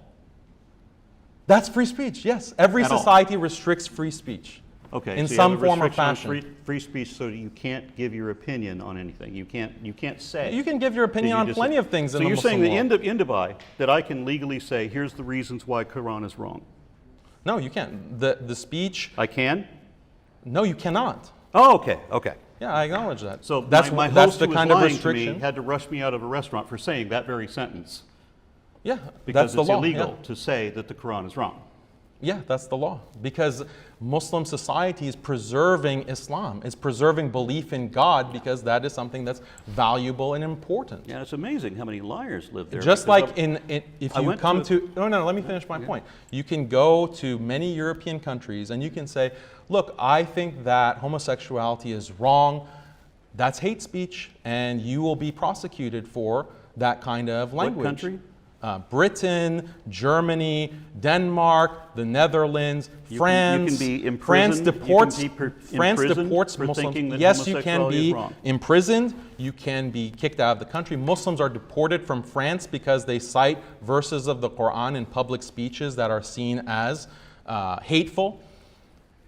that's free speech, yes. Every At all. society restricts free speech Okay, in so you some have a form or restriction on fashion. free speech, so that you can't give your opinion on anything. You can't say. You can give your that opinion you on just- plenty of things So in the you're Muslim saying world. that in Dubai that I can legally say, here's the reasons why Quran is wrong. No, you can't. The speech, I can? no, you cannot. Oh, okay, okay. Yeah, I acknowledge that. So that's my that's host the who was kind of lying to restriction. me had to rush me out of a restaurant for saying that very sentence Yeah, because that's the it's law. illegal Yeah. to say that the Quran is wrong. Yeah, that's the law. Because Muslim society is preserving Islam, is preserving belief in God because that is something that's valuable and important. Yeah, it's amazing how many liars live there. Just because like if I you went come to- to, no, let me finish my point. You can go to many European countries and you can say, look, I think that homosexuality is wrong. That's hate speech, and you will be prosecuted for that kind of language. country? Britain, Germany, Denmark, the Netherlands, You France. can be imprisoned. France You can deports. be France imprisoned deports for Muslims. thinking that Yes, you can homosexuality is be wrong. imprisoned. You can be kicked out of the country. Muslims are deported from France because they cite verses of the Quran in public speeches that are seen as hateful.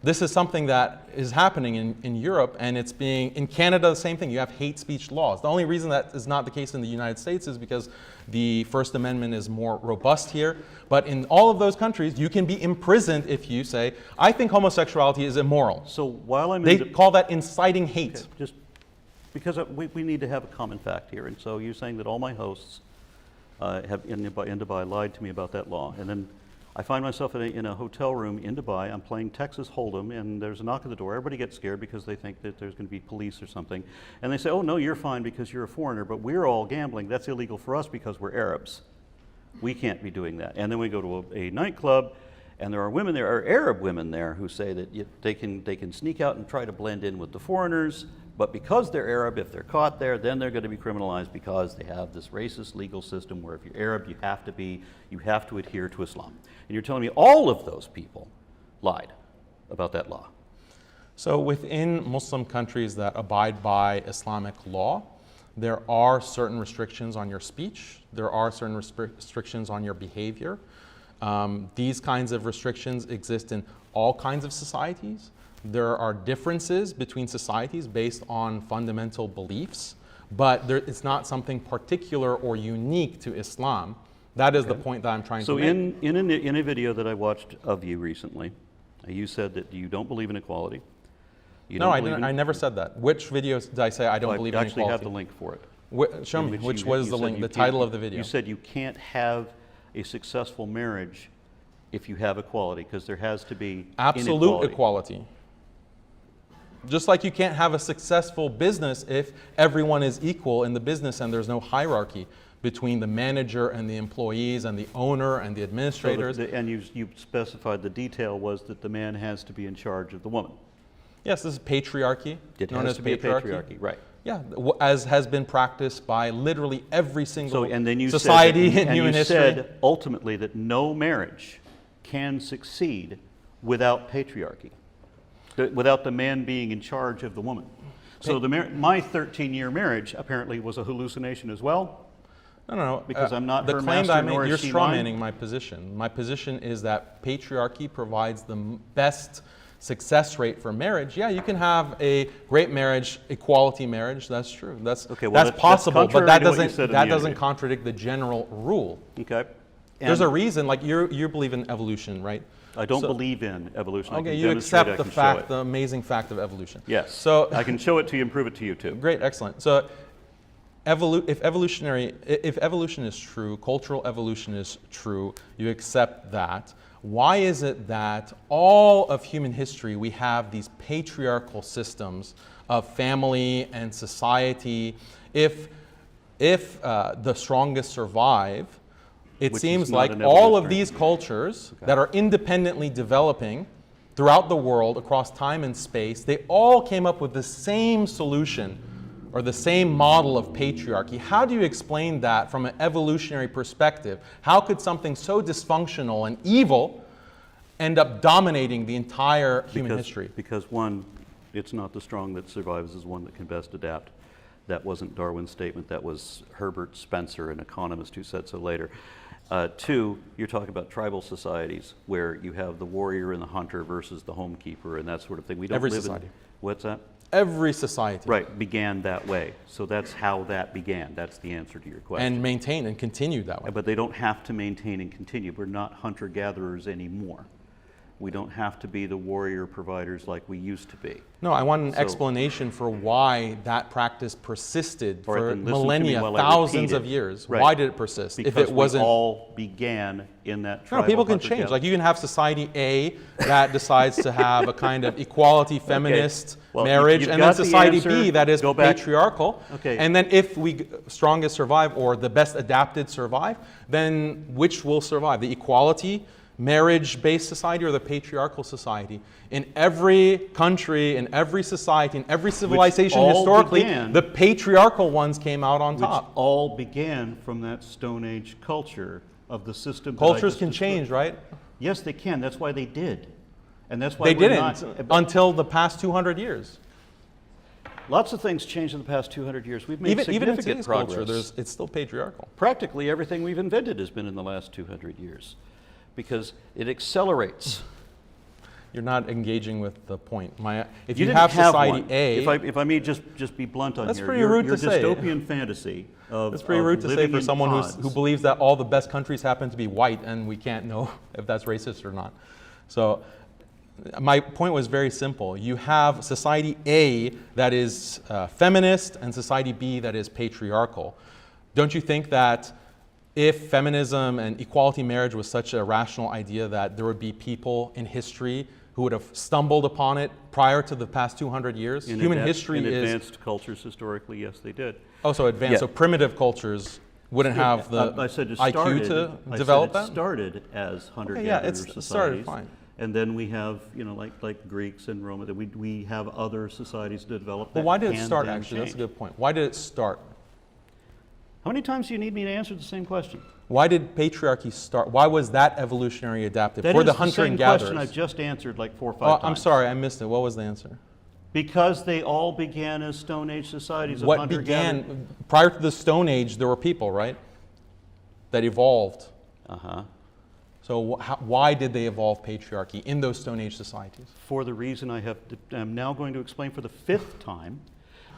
This is something that is happening in Europe, and it's being, in Canada, the same thing. You have hate speech laws. The only reason that is not the case in the United States is because the First Amendment is more robust here. But in all of those countries, you can be imprisoned if you say, I think homosexuality is immoral. So while I'm They in call that inciting hate. just because we need to have a common fact here, and so you're saying that all my hosts have in Dubai lied to me about that law, and then I find myself in a hotel room in Dubai. I'm playing Texas Hold'em, and there's a knock at the door. Everybody gets scared because they think that there's going to be police or something, and they say, "Oh no, you're fine because you're a foreigner, but we're all gambling. That's illegal for us because we're Arabs. We can't be doing that." And then we go to a nightclub, and there are women there, are Arab women there, who say that they can sneak out and try to blend in with the foreigners. But because they're Arab, if they're caught there, then they're going to be criminalized because they have this racist legal system where if you're Arab, you have to adhere to Islam. And you're telling me all of those people lied about that law. So within Muslim countries that abide by Islamic law, there are certain restrictions on your speech. There are certain restrictions on your behavior. These kinds of restrictions exist in all kinds of societies. There are differences between societies based on fundamental beliefs, but it's not something particular or unique to Islam. That is the point that I'm trying to make. So in a video that I watched of you recently, you said that you don't believe in equality. No, I never said that. Which video did I say I don't believe in I actually equality? have the link for it. Show in me. which What is you the said link? you The can't- title of the video. You said you can't have a successful marriage if you have equality, because there has to be Absolute inequality. equality. Just like you can't have a successful business if everyone is equal in the business and there's no hierarchy between the manager and the employees and the owner and the So administrators. and you specified the detail was that the man has to be in charge of the woman. Yes, this is patriarchy. It known has as to be a patriarchy, right. Yeah, as has been practiced by literally every single So, and then you society said that, in and human you history. said ultimately that no marriage can succeed without patriarchy, without the man being in charge of the woman. So my 13-year marriage apparently was a hallucination as well. No. Because I'm not the her claim master, that I nor made. You're is she strawmanning my position. My position is that patriarchy provides the best success rate for marriage. Yeah, you can have a great marriage, equality marriage. That's true. That's Okay, well, that's possible, contrary but that to what you doesn't said in that the doesn't interview. contradict the general rule. Okay. There's a And reason. Like you believe in evolution, right? I don't So- believe in evolution. I Okay, can you demonstrate accept I the can show fact, it. the amazing fact of evolution. Yes. So I can show it to you and prove it to you too. great, excellent. So if evolution is true, cultural evolution is true, you accept that. Why is it that all of human history we have these patriarchal systems of family and society? If the strongest survive, it Which is seems not like an all of evolutionary these cultures that are independently developing throughout the world across time and space, they all came up with the same solution or the same model of patriarchy. How do you explain that from an evolutionary perspective? How could something so dysfunctional and evil end up dominating the entire human history? Because one, it's not the strong that survives, is one that can best adapt. That wasn't Darwin's statement, that was Herbert Spencer, an economist, who said so later. Two, you're talking about tribal societies where you have the warrior and the hunter versus the homekeeper and that sort of thing. We don't Every live society. in what's that? Every society. Right, began that way. So that's how that began. That's the answer to your question. And maintain and continue that way. But they don't have to maintain and continue. We're not hunter-gatherers anymore. We don't have to be the warrior providers like we used to be. No, I want an So- explanation for why that practice persisted All right, for then listen to me millennia, while I thousands repeat of it. years. Right. Why did it persist? Because if it wasn't, we all began in that no, tribal people can change. hunter-gatherer. Like you can have society A that decides to have a kind of equality, feminist Well, marriage, you've and then got the society answer. B that is Go back. patriarchal. Okay. And then if we strongest survive or the best adapted survive, then which will survive? The equality, marriage-based society or the patriarchal society? In every country, in every society, in every civilization all historically, began- the patriarchal ones came out on Which top. all began from that Stone Age culture of the system. that I Cultures just can described. change, right? Yes, they can. That's why they did. And that's why They we're didn't not, until the past 200 years. lots of things changed in the past 200 years. We've made Even in significant today's progress. culture, it's still patriarchal. Practically everything we've invented has been in the last 200 years because it accelerates. You're not engaging with the point. If You you didn't have society one. A, If I may just be blunt on That's here, pretty your, rude your to say. dystopian fantasy of that's pretty of rude to say living for in someone pods. who believes that all the best countries happen to be white, and we can't know if that's racist or not. So my point was very simple. You have society A that is feminist and society B that is patriarchal. Don't you think that if feminism and equality marriage was such a rational idea that there would be people in history who would have stumbled upon it prior to the past 200 years? Human history in is advanced cultures historically, yes, they did. also advanced. Yeah. So primitive cultures wouldn't have the I said it IQ started, to I develop said it that? started as yeah, hunter-gatherer it societies. started fine. And then we have, like Greeks and Rome, that we have other societies to develop. But that why did it can start, then actually? That's a change. good point. Why did it start? How many times do you need me to answer the same question? Why did patriarchy start? Why was that evolutionary adaptive? That For is the hunter same and gatherers. question I've just answered like 4 or 5 Oh, times. I'm sorry, I missed it. What was the answer? Because they all began as Stone Age societies of What hunter-gatherer. began, prior to the Stone Age, there were people, right? That evolved. Uh-huh. So why did they evolve patriarchy in those Stone Age societies? For the reason I'm now going to explain for the 5th time,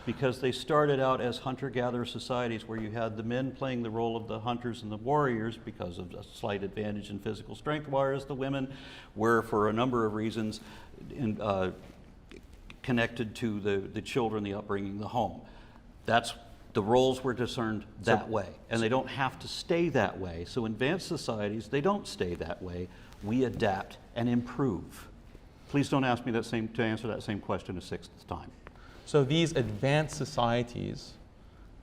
because they started out as hunter-gatherer societies where you had the men playing the role of the hunters and the warriors because of a slight advantage in physical strength, whereas the women were, for a number of reasons, connected to the children, the upbringing, the home. The roles were discerned that way, and they don't have to stay that way. So in advanced societies, they don't stay that way. we adapt and improve. Please don't ask me to answer that same question a sixth time. So these advanced societies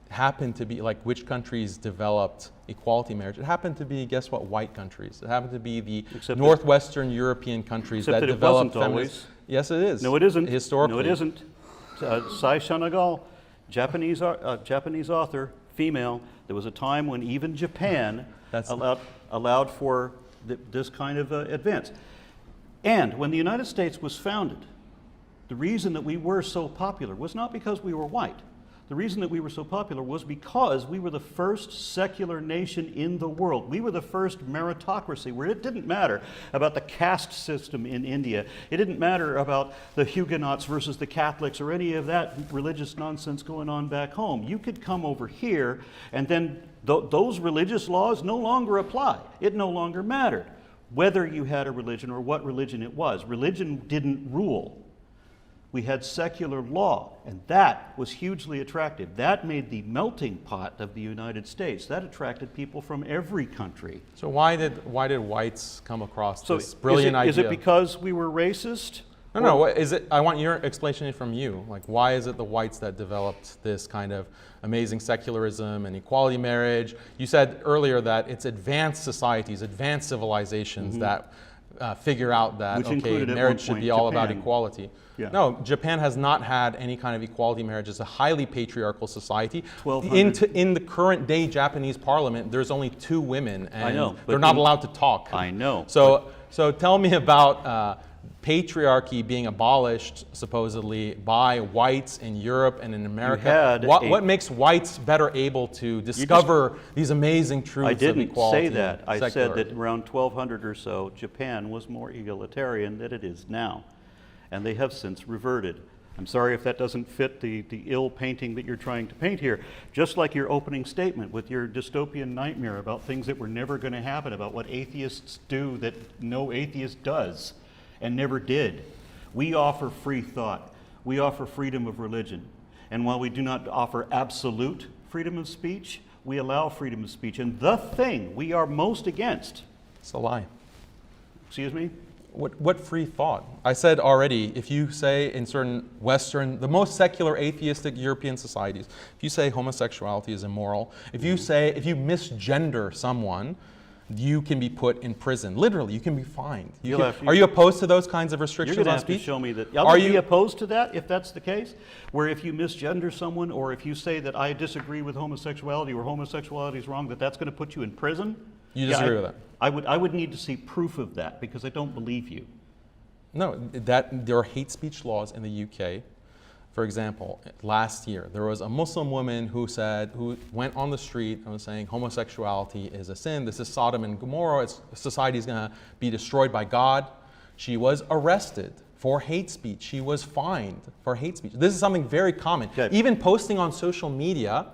happen to be, like which countries developed equality marriage? It happened to be, guess what, white countries. It happened to be the Northwestern European countries that developed feminist. Yes, it is. No, it isn't. Historically. No, it isn't. Sai Shanagal, Japanese author, female. There was a time when even Japan allowed for this kind of advance. And when the United States was founded, the reason that we were so popular was not because we were white. The reason that we were so popular was because we were the first secular nation in the world. We were the first meritocracy, where it didn't matter about the caste system in India. It didn't matter about the Huguenots versus the Catholics or any of that religious nonsense going on back home. You could come over here and then those religious laws no longer apply. It no longer mattered whether you had a religion or what religion it was. Religion didn't rule. We had secular law, and that was hugely attractive. That made the melting pot of the United States. That attracted people from every country. So why did whites come across this brilliant idea? Is it because we were racist? No. What is it? I want your explanation from you. Like, why is it the whites that developed this kind of amazing secularism and equality marriage? You said earlier that it's advanced societies, advanced civilizations that figure out that marriage should be all about equality. Yeah. No, Japan has not had any kind of equality marriage. It's a highly patriarchal society. In the current day Japanese parliament, there's only 2 women, and they're not allowed to talk. I know. So tell me about patriarchy being abolished supposedly by whites in Europe and in America. What makes whites better able to discover these amazing truths of equality? I didn't say that. I said that around 1200 or so, Japan was more egalitarian than it is now. And they have since reverted. I'm sorry if that doesn't fit the ill painting that you're trying to paint here. Just like your opening statement with your dystopian nightmare about things that were never going to happen, about what atheists do that no atheist does and never did. We offer free thought. We offer freedom of religion. And while we do not offer absolute freedom of speech, we allow freedom of speech. And the thing we are most against. It's a lie. Excuse me? What free thought? I said already, if you say in certain Western, the most secular atheistic European societies, if you say homosexuality is immoral, if you misgender someone, you can be put in prison. Literally, you can be fined. Are you opposed to those kinds of restrictions on speech? You're going to have to show me that. Are you opposed to that if that's the case? Where if you misgender someone, or if you say that I disagree with homosexuality or homosexuality is wrong, that's going to put you in prison? You disagree with that? I would need to see proof of that, because I don't believe you. No, there are hate speech laws in the UK. For example, last year there was a Muslim woman who went on the street and was saying homosexuality is a sin. This is Sodom and Gomorrah. Society is going to be destroyed by God. She was arrested for hate speech. She was fined for hate speech. This is something very common. Okay. Even posting on social media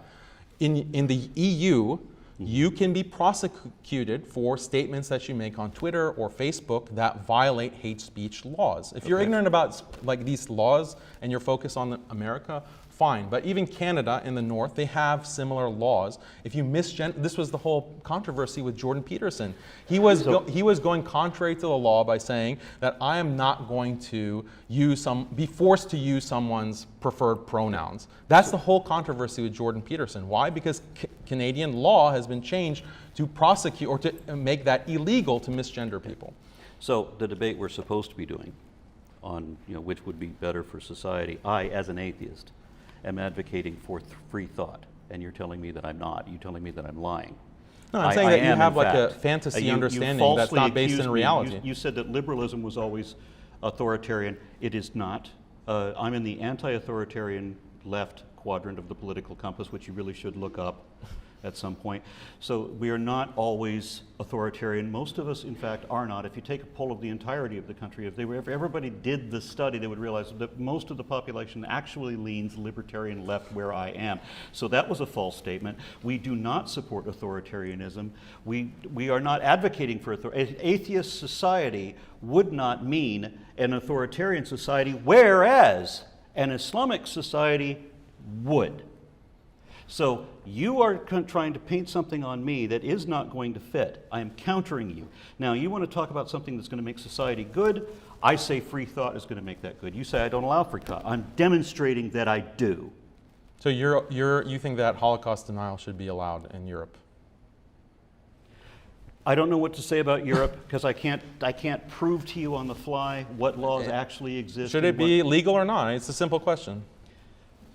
in the EU. You can be prosecuted for statements that you make on Twitter or Facebook that violate hate speech laws. If you're ignorant about these laws and you're focused on America, fine. But even Canada in the north, they have similar laws. If you this was the whole controversy with Jordan Peterson. He was going contrary to the law by saying that I am not going to be forced to use someone's preferred pronouns. That's the whole controversy with Jordan Peterson. Why? Because Canadian law has been changed to prosecute or to make that illegal to misgender people. So the debate we're supposed to be doing on which would be better for society, I, as an atheist, am advocating for free thought, and you're telling me that I'm not. You're telling me that I'm lying. No, I'm saying that you have a fantasy understanding that's not based in reality. You said that liberalism was always authoritarian. It is not. I'm in the anti-authoritarian left quadrant of the political compass, which you really should look up at some point. So we are not always authoritarian. Most of us, in fact, are not. If you take a poll of the entirety of the country, if everybody did the study, they would realize that most of the population actually leans libertarian left where I am. So that was a false statement. We do not support authoritarianism. We are not advocating for an atheist society would not mean an authoritarian society, whereas an Islamic society would. So you are trying to paint something on me that is not going to fit. I am countering you. Now, you want to talk about something that's going to make society good. I say free thought is going to make that good. You say I don't allow free thought. I'm demonstrating that I do. So you think that Holocaust denial should be allowed in Europe? I don't know what to say about Europe because I can't prove to you on the fly what laws actually exist. Should it be legal or not? It's a simple question.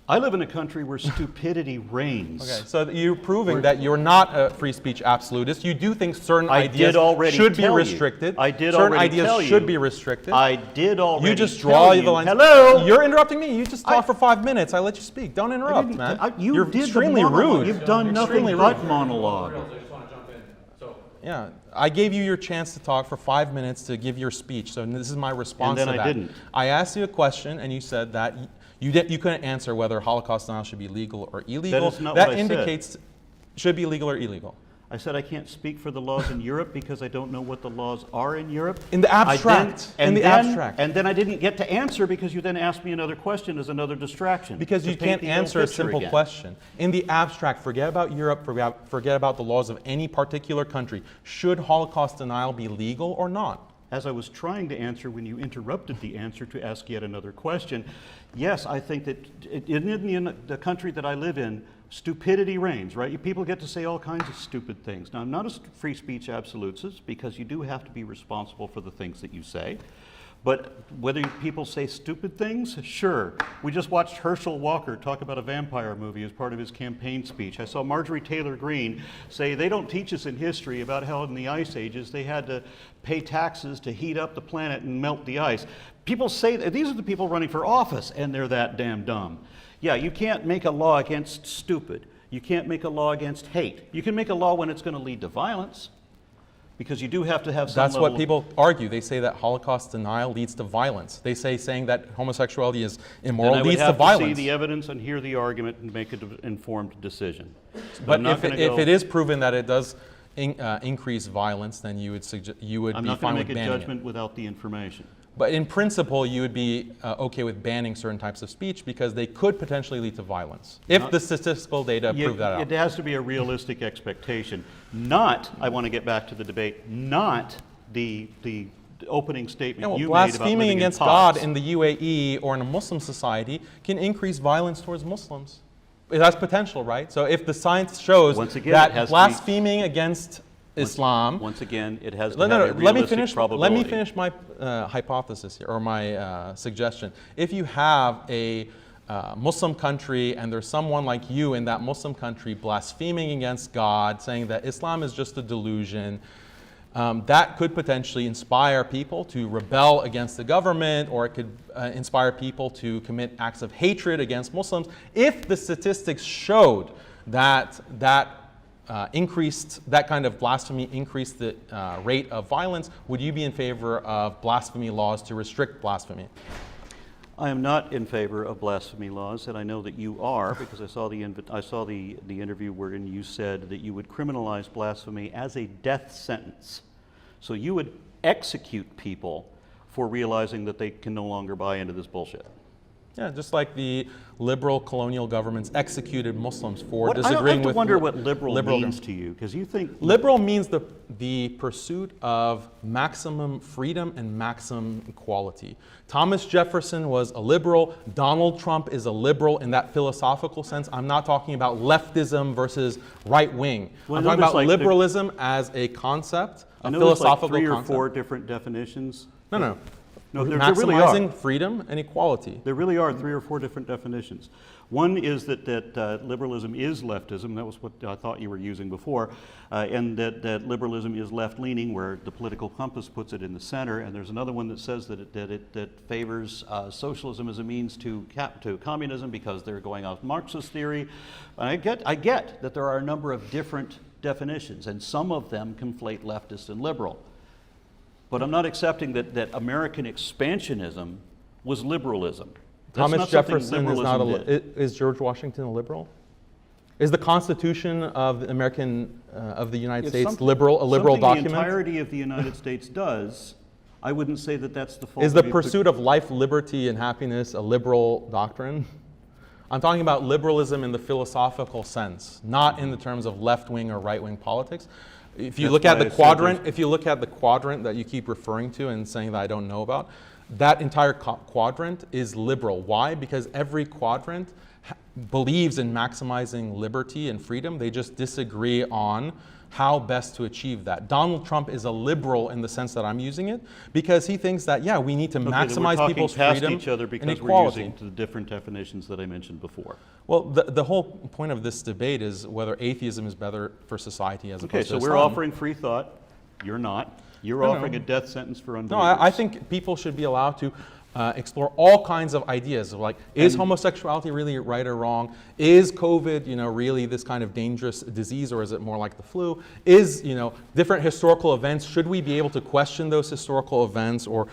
I live in a country where stupidity reigns. Okay, so you're proving that you're not a free speech absolutist. You do think certain I ideas did already should be tell you. restricted. I did certain already ideas tell you. should be restricted. I did already You just tell draw you. the lines. Hello? You're interrupting me. You just talk for 5 minutes. I let you speak. Don't interrupt, man. You're extremely rude. You've done nothing but monologue. I just want to jump in. So, Yeah, I gave you your chance to talk for 5 minutes to give your speech, so this is my response And then to I that. didn't. I asked you a question, and you said that you couldn't answer whether Holocaust denial should be legal or illegal. That is not what I said. indicates should be legal or illegal. I said I can't speak for the laws in Europe because I don't know what the laws are in Europe. In the abstract. Abstract. And then I didn't get to answer because you then asked me another question as another distraction. Because to you paint can't the old answer a picture simple again. question. In the abstract, forget about Europe, forget about the laws of any particular country. Should Holocaust denial be legal or not? As I was trying to answer when you interrupted the answer to ask yet another question, yes, I think that in the country that I live in, stupidity reigns, right? People get to say all kinds of stupid things. Now, I'm not a free speech absolutist because you do have to be responsible for the things that you say. But whether people say stupid things, sure. We just watched Herschel Walker talk about a vampire movie as part of his campaign speech. I saw Marjorie Taylor Greene say they don't teach us in history about how in the ice ages they had to pay taxes to heat up the planet and melt the ice. People say that these are the people running for office and they're that damn dumb. Yeah, you can't make a law against stupid. You can't make a law against hate. You can make a law when it's going to lead to violence. Because you do have to have some That's level what people argue. They say that Holocaust denial leads to violence. They say saying that homosexuality is immoral leads to I would have violence. to see the evidence and hear the argument and make an informed decision. But I'm not if gonna it, go- if it is proven that it does increase violence, then you would I'm be not fine going with to make a banning judgment it. without the information. But in principle, you would be okay with banning certain types of speech because they could potentially lead to violence if the statistical data prove that out. It has to be a realistic expectation. Not, I want to get back to the debate, not the opening statement Yeah, you well, made about blaspheming living against in God pods. in the UAE or in a Muslim society can increase violence towards Muslims. It has potential, right? So if the science shows Once again, that it has to be- blaspheming against Islam, Once again, it has to let have a me realistic finish. probability. Let me finish my hypothesis here, or my suggestion. If you have a Muslim country and there's someone like you in that Muslim country blaspheming against God, saying that Islam is just a delusion, that could potentially inspire people to rebel against the government, or it could inspire people to commit acts of hatred against Muslims. If the statistics showed that that kind of blasphemy increased the rate of violence, would you be in favor of blasphemy laws to restrict blasphemy? I am not in favor of blasphemy laws, and I know that you are because I saw the interview wherein you said that you would criminalize blasphemy as a death sentence. So you would execute people for realizing that they can no longer buy into this bullshit. Yeah, just like the liberal colonial governments executed Muslims for I disagreeing have to with wonder what liberal means government. to you, because you think Liberal means the pursuit of maximum freedom and maximum equality. Thomas Jefferson was a liberal. Donald Trump is a liberal in that philosophical sense. I'm not talking about leftism versus right wing. Well, I'm I know talking there's about like liberalism as a concept, I a know there's like philosophical 3 or concept. 4 different definitions. No. No, there really are. Maximizing freedom and equality. There really are 3 or 4 different definitions. One is that liberalism is leftism. That was what I thought you were using before. And that liberalism is left-leaning, where the political compass puts it in the center. And there's another one that says that it favors socialism as a means to communism because they're going off Marxist theory. I get that there are a number of different definitions, and some of them conflate leftist and liberal. But I'm not accepting that American expansionism was liberalism. That's Thomas not something Jefferson is not liberalism did. is George Washington a liberal? Is the Constitution of the United If States some- a liberal something document? the entirety of the United States does, I wouldn't say that that's the fault Is the of pursuit of life, liberty, and happiness a liberal doctrine? I'm talking about liberalism in the philosophical sense, not in the terms of left-wing or right-wing politics. If you look at the quadrant, that you keep referring to and saying that I don't know about, that entire quadrant is liberal. Why? Because every quadrant believes in maximizing liberty and freedom. They just disagree on how best to achieve that. Donald Trump is a liberal in the sense that I'm using it, because he thinks that, yeah, we need to maximize people's freedom each other because and equality. we're using the different definitions that I mentioned before. Well, the whole point of this debate is whether atheism is better for society as opposed to Okay, so we're Islam. offering free thought. You're not. You're offering a death sentence for No, unbelievers. I think people should be allowed to explore all kinds of ideas of like, is homosexuality really right or wrong? Is COVID, really this kind of dangerous disease, or is it more like the flu? Is, different historical events, should we be able to question those historical events, or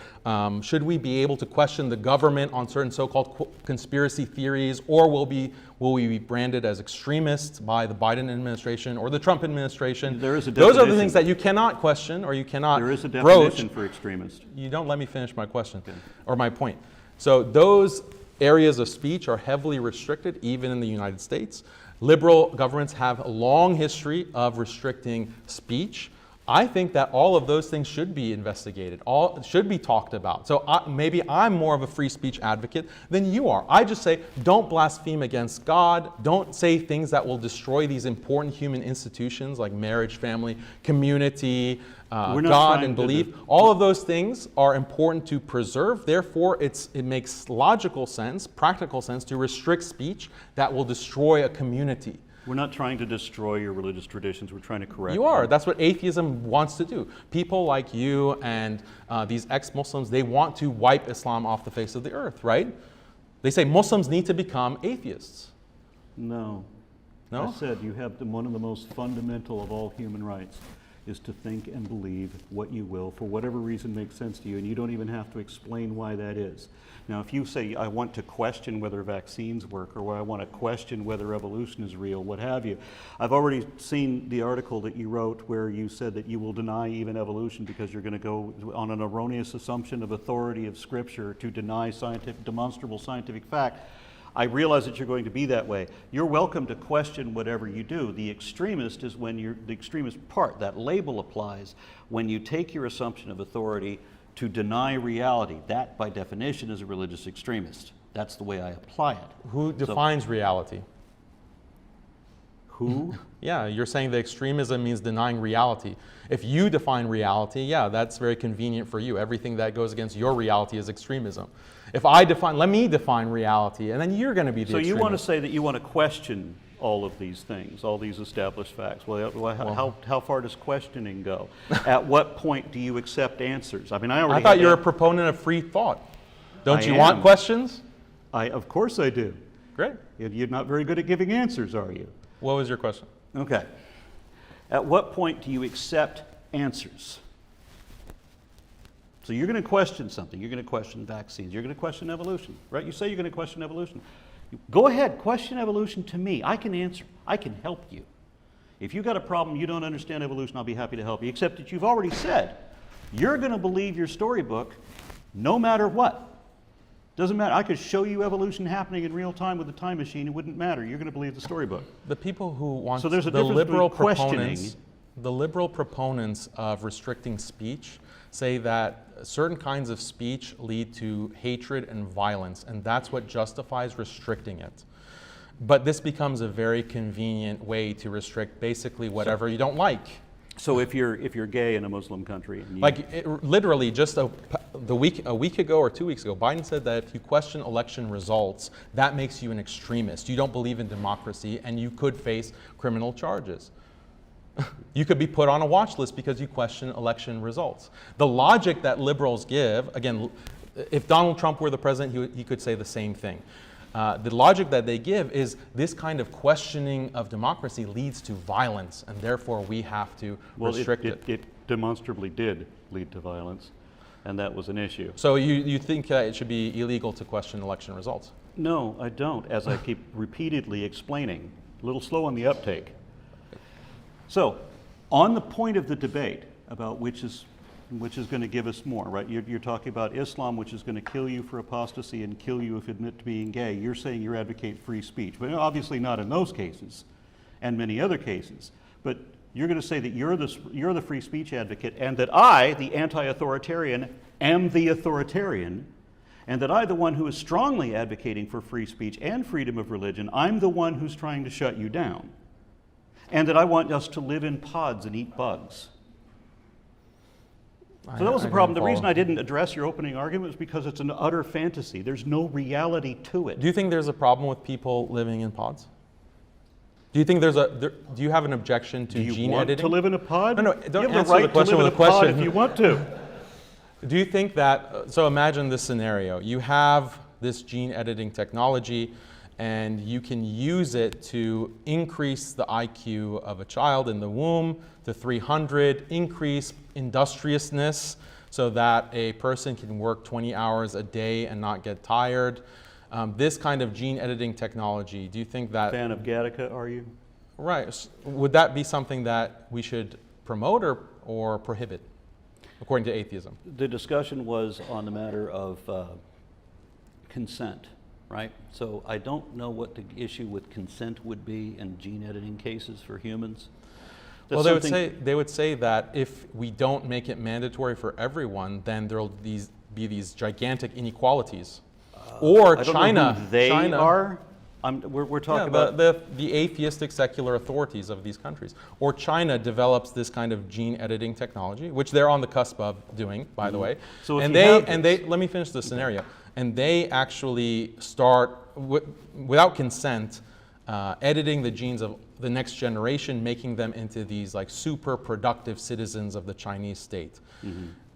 should we be able to question the government on certain so-called conspiracy theories, or will we be branded as extremists by the Biden administration or the Trump administration? There is a Those are the definition. things that you cannot question or you cannot There is a broach. definition for extremist. You don't let me finish my question, or my point. So those areas of speech are heavily restricted, even in the United States. Liberal governments have a long history of restricting speech. I think that all of those things should be investigated, all should be talked about. So maybe I'm more of a free speech advocate than you are. I just say, don't blaspheme against God. Don't say things that will destroy these important human institutions like marriage, family, community, God and belief. All of those things are important to preserve. Therefore, it makes logical sense, practical sense, to restrict speech that will destroy a community. We're not trying to destroy your religious traditions. We're trying to correct You are. them. That's what atheism wants to do. People like you and these ex-Muslims, they want to wipe Islam off the face of the earth, right? They say Muslims need to become atheists. No. No? I said you have one of the most fundamental of all human rights is to think and believe what you will for whatever reason makes sense to you, and you don't even have to explain why that is. Now, if you say, I want to question whether vaccines work, or I want to question whether evolution is real, what have you, I've already seen the article that you wrote where you said that you will deny even evolution because you're going to go on an erroneous assumption of authority of Scripture to deny demonstrable scientific fact. I realize that you're going to be that way. You're welcome to question whatever you do. The extremist is when the extremist part, that label applies when you take your assumption of authority to deny reality. That, by definition, is a religious extremist. That's the way I apply it. Who defines reality? Who? Yeah, you're saying that extremism means denying reality. If you define reality, yeah, that's very convenient for you. Everything that goes against your reality is extremism. If let me define reality, and then you're going to be the So extremist. you want to say that you want to question all of these things, all these established facts. Well, how far does questioning go? At what point do you accept answers? I mean, I thought you were a proponent of free thought. Don't I you want am. questions? Of course I do. Great. You're not very good at giving answers, are you? What was your question? Okay. At what point do you accept answers? So you're going to question something. You're going to question vaccines. You're going to question evolution, right? You say you're going to question evolution. Go ahead, question evolution to me. I can answer. I can help you. If you've got a problem, you don't understand evolution, I'll be happy to help you, except that you've already said you're going to believe your storybook no matter what. Doesn't matter. I could show you evolution happening in real time with a time machine. It wouldn't matter. You're going to believe the storybook. The people who want So there's a the difference liberal between questioning. proponents, the liberal proponents of restricting speech say that certain kinds of speech lead to hatred and violence, and that's what justifies restricting it. But this becomes a very convenient way to restrict basically whatever you don't like. So if you're gay in a Muslim country, and you, Literally just a week ago or 2 weeks ago, Biden said that if you question election results, that makes you an extremist. You don't believe in democracy, and you could face criminal charges. You could be put on a watch list because you question election results. The logic that liberals give, again, if Donald Trump were the president, he could say the same thing. The logic that they give is this kind of questioning of democracy leads to violence, and therefore we have to restrict it. It demonstrably did lead to violence, and that was an issue. So you think that it should be illegal to question election results? No, I don't, as I keep repeatedly explaining. A little slow on the uptake. So, on the point of the debate about which is which is going to give us more, right? You're talking about Islam, which is going to kill you for apostasy and kill you if you admit to being gay. You're saying you advocate free speech, but obviously not in those cases and many other cases. But you're going to say that you're the free speech advocate, and that I, the anti-authoritarian, am the authoritarian, and that I, the one who is strongly advocating for free speech and freedom of religion, I'm the one who's trying to shut you down, and that I want us to live in pods and eat bugs. So that was the problem. The reason I didn't address your opening argument is because it's an utter fantasy. There's no reality to it. Do you think there's a problem with people living in pods? Do you think do you have an objection to gene editing? Do you want to live in a pod? No, don't you have answer the right the question to with live in a a pod question. if you want to. Do you think that, so imagine this scenario. You have this gene editing technology and you can use it to increase the IQ of a child in the womb to 300, increase industriousness so that a person can work 20 hours a day and not get tired. This kind of gene editing technology, do you think that... Fan of Gattaca, are you? Right. Would that be something that we should promote or prohibit, according to atheism? The discussion was on the matter of consent, right? So I don't know what the issue with consent would be in gene editing cases for humans. Well, they would say that if we don't make it mandatory for everyone, then there'll be these gigantic inequalities. Or I don't China. know who they China, are. We're talking about the atheistic secular authorities of these countries. Or China develops this kind of gene editing technology, which they're on the cusp of doing, by the way. So if and you let me finish the scenario. And they actually start without consent, editing the genes of the next generation, making them into these like super productive citizens of the Chinese state.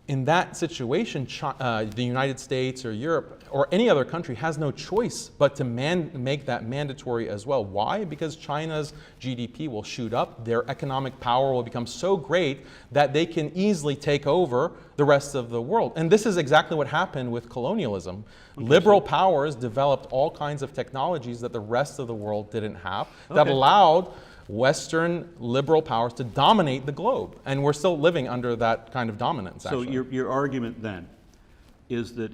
In that situation, the United States or Europe or any other country has no choice but to make that mandatory as well. Why? Because China's GDP will shoot up, their economic power will become so great that they can easily take over the rest of the world. And this is exactly what happened with colonialism. Liberal powers developed all kinds of technologies that the rest of the world didn't have, that allowed Western liberal powers to dominate the globe. And we're still living under that kind of dominance, actually. So your argument then is that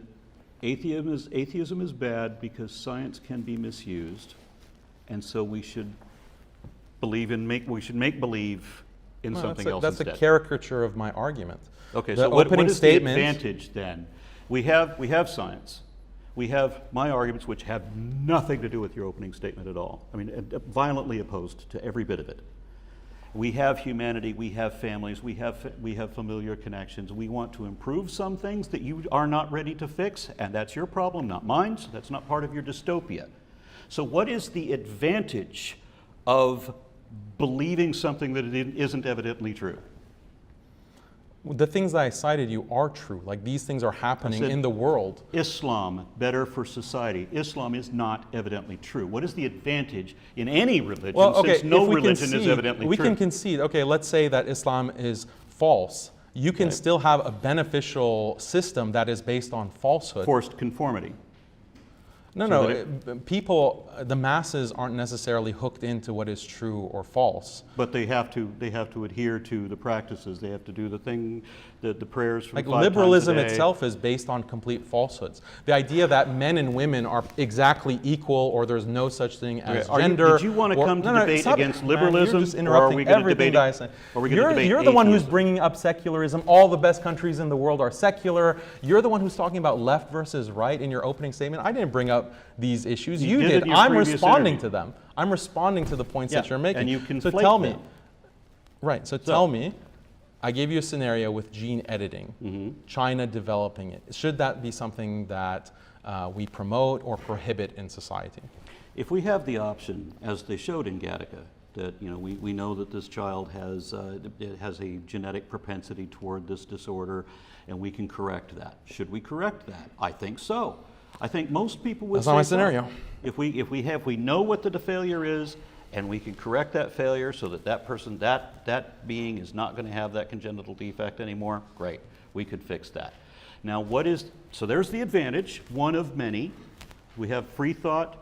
atheism is bad because science can be misused, and so we should make believe in something else That's instead. a caricature of my argument. Okay, The so what opening is statement- the advantage then? We have science. We have my arguments, which have nothing to do with your opening statement at all. I mean, violently opposed to every bit of it. We have humanity, we have families, we have familiar connections. We want to improve some things that you are not ready to fix, and that's your problem, not mine. So that's not part of your dystopia. So what is the advantage of believing something that isn't evidently true? The things that I cited you are true. Like these things are happening in the world. Islam, better for society. Islam is not evidently true. What is the advantage in any religion, since no religion is evidently true? We can concede, okay, let's say that Islam is false. You can still have a beneficial system that is based on falsehood. Forced conformity. No, people, the masses aren't necessarily hooked into what is true or false. But they have to adhere to the practices. They have to do the thing, the prayers from Like 5 times a liberalism day. itself is based on complete falsehoods. The idea that men and women are exactly equal or there's no such thing as gender. Did you want to come to debate against liberalism? You're just interrupting everything that I say. You're the one who's bringing up secularism. All the best countries in the world are secular. You're the one who's talking about left versus right in your opening statement. I didn't bring up these issues. You did. I'm responding to them. I'm responding to the points that you're making. And you conflate so tell me. them. Right. So tell me. I gave you a scenario with gene editing, China developing it. Should that be something that we promote or prohibit in society? If we have the option, as they showed in Gattaca, that we know that this child has a genetic propensity toward this disorder, and we can correct that. Should we correct that? I think so. I think most people would say That's not my so. scenario. If we know what the failure is, and we can correct that failure so that person, that being is not going to have that congenital defect anymore, great. We could fix that. Now so there's the advantage, one of many. We have free thought.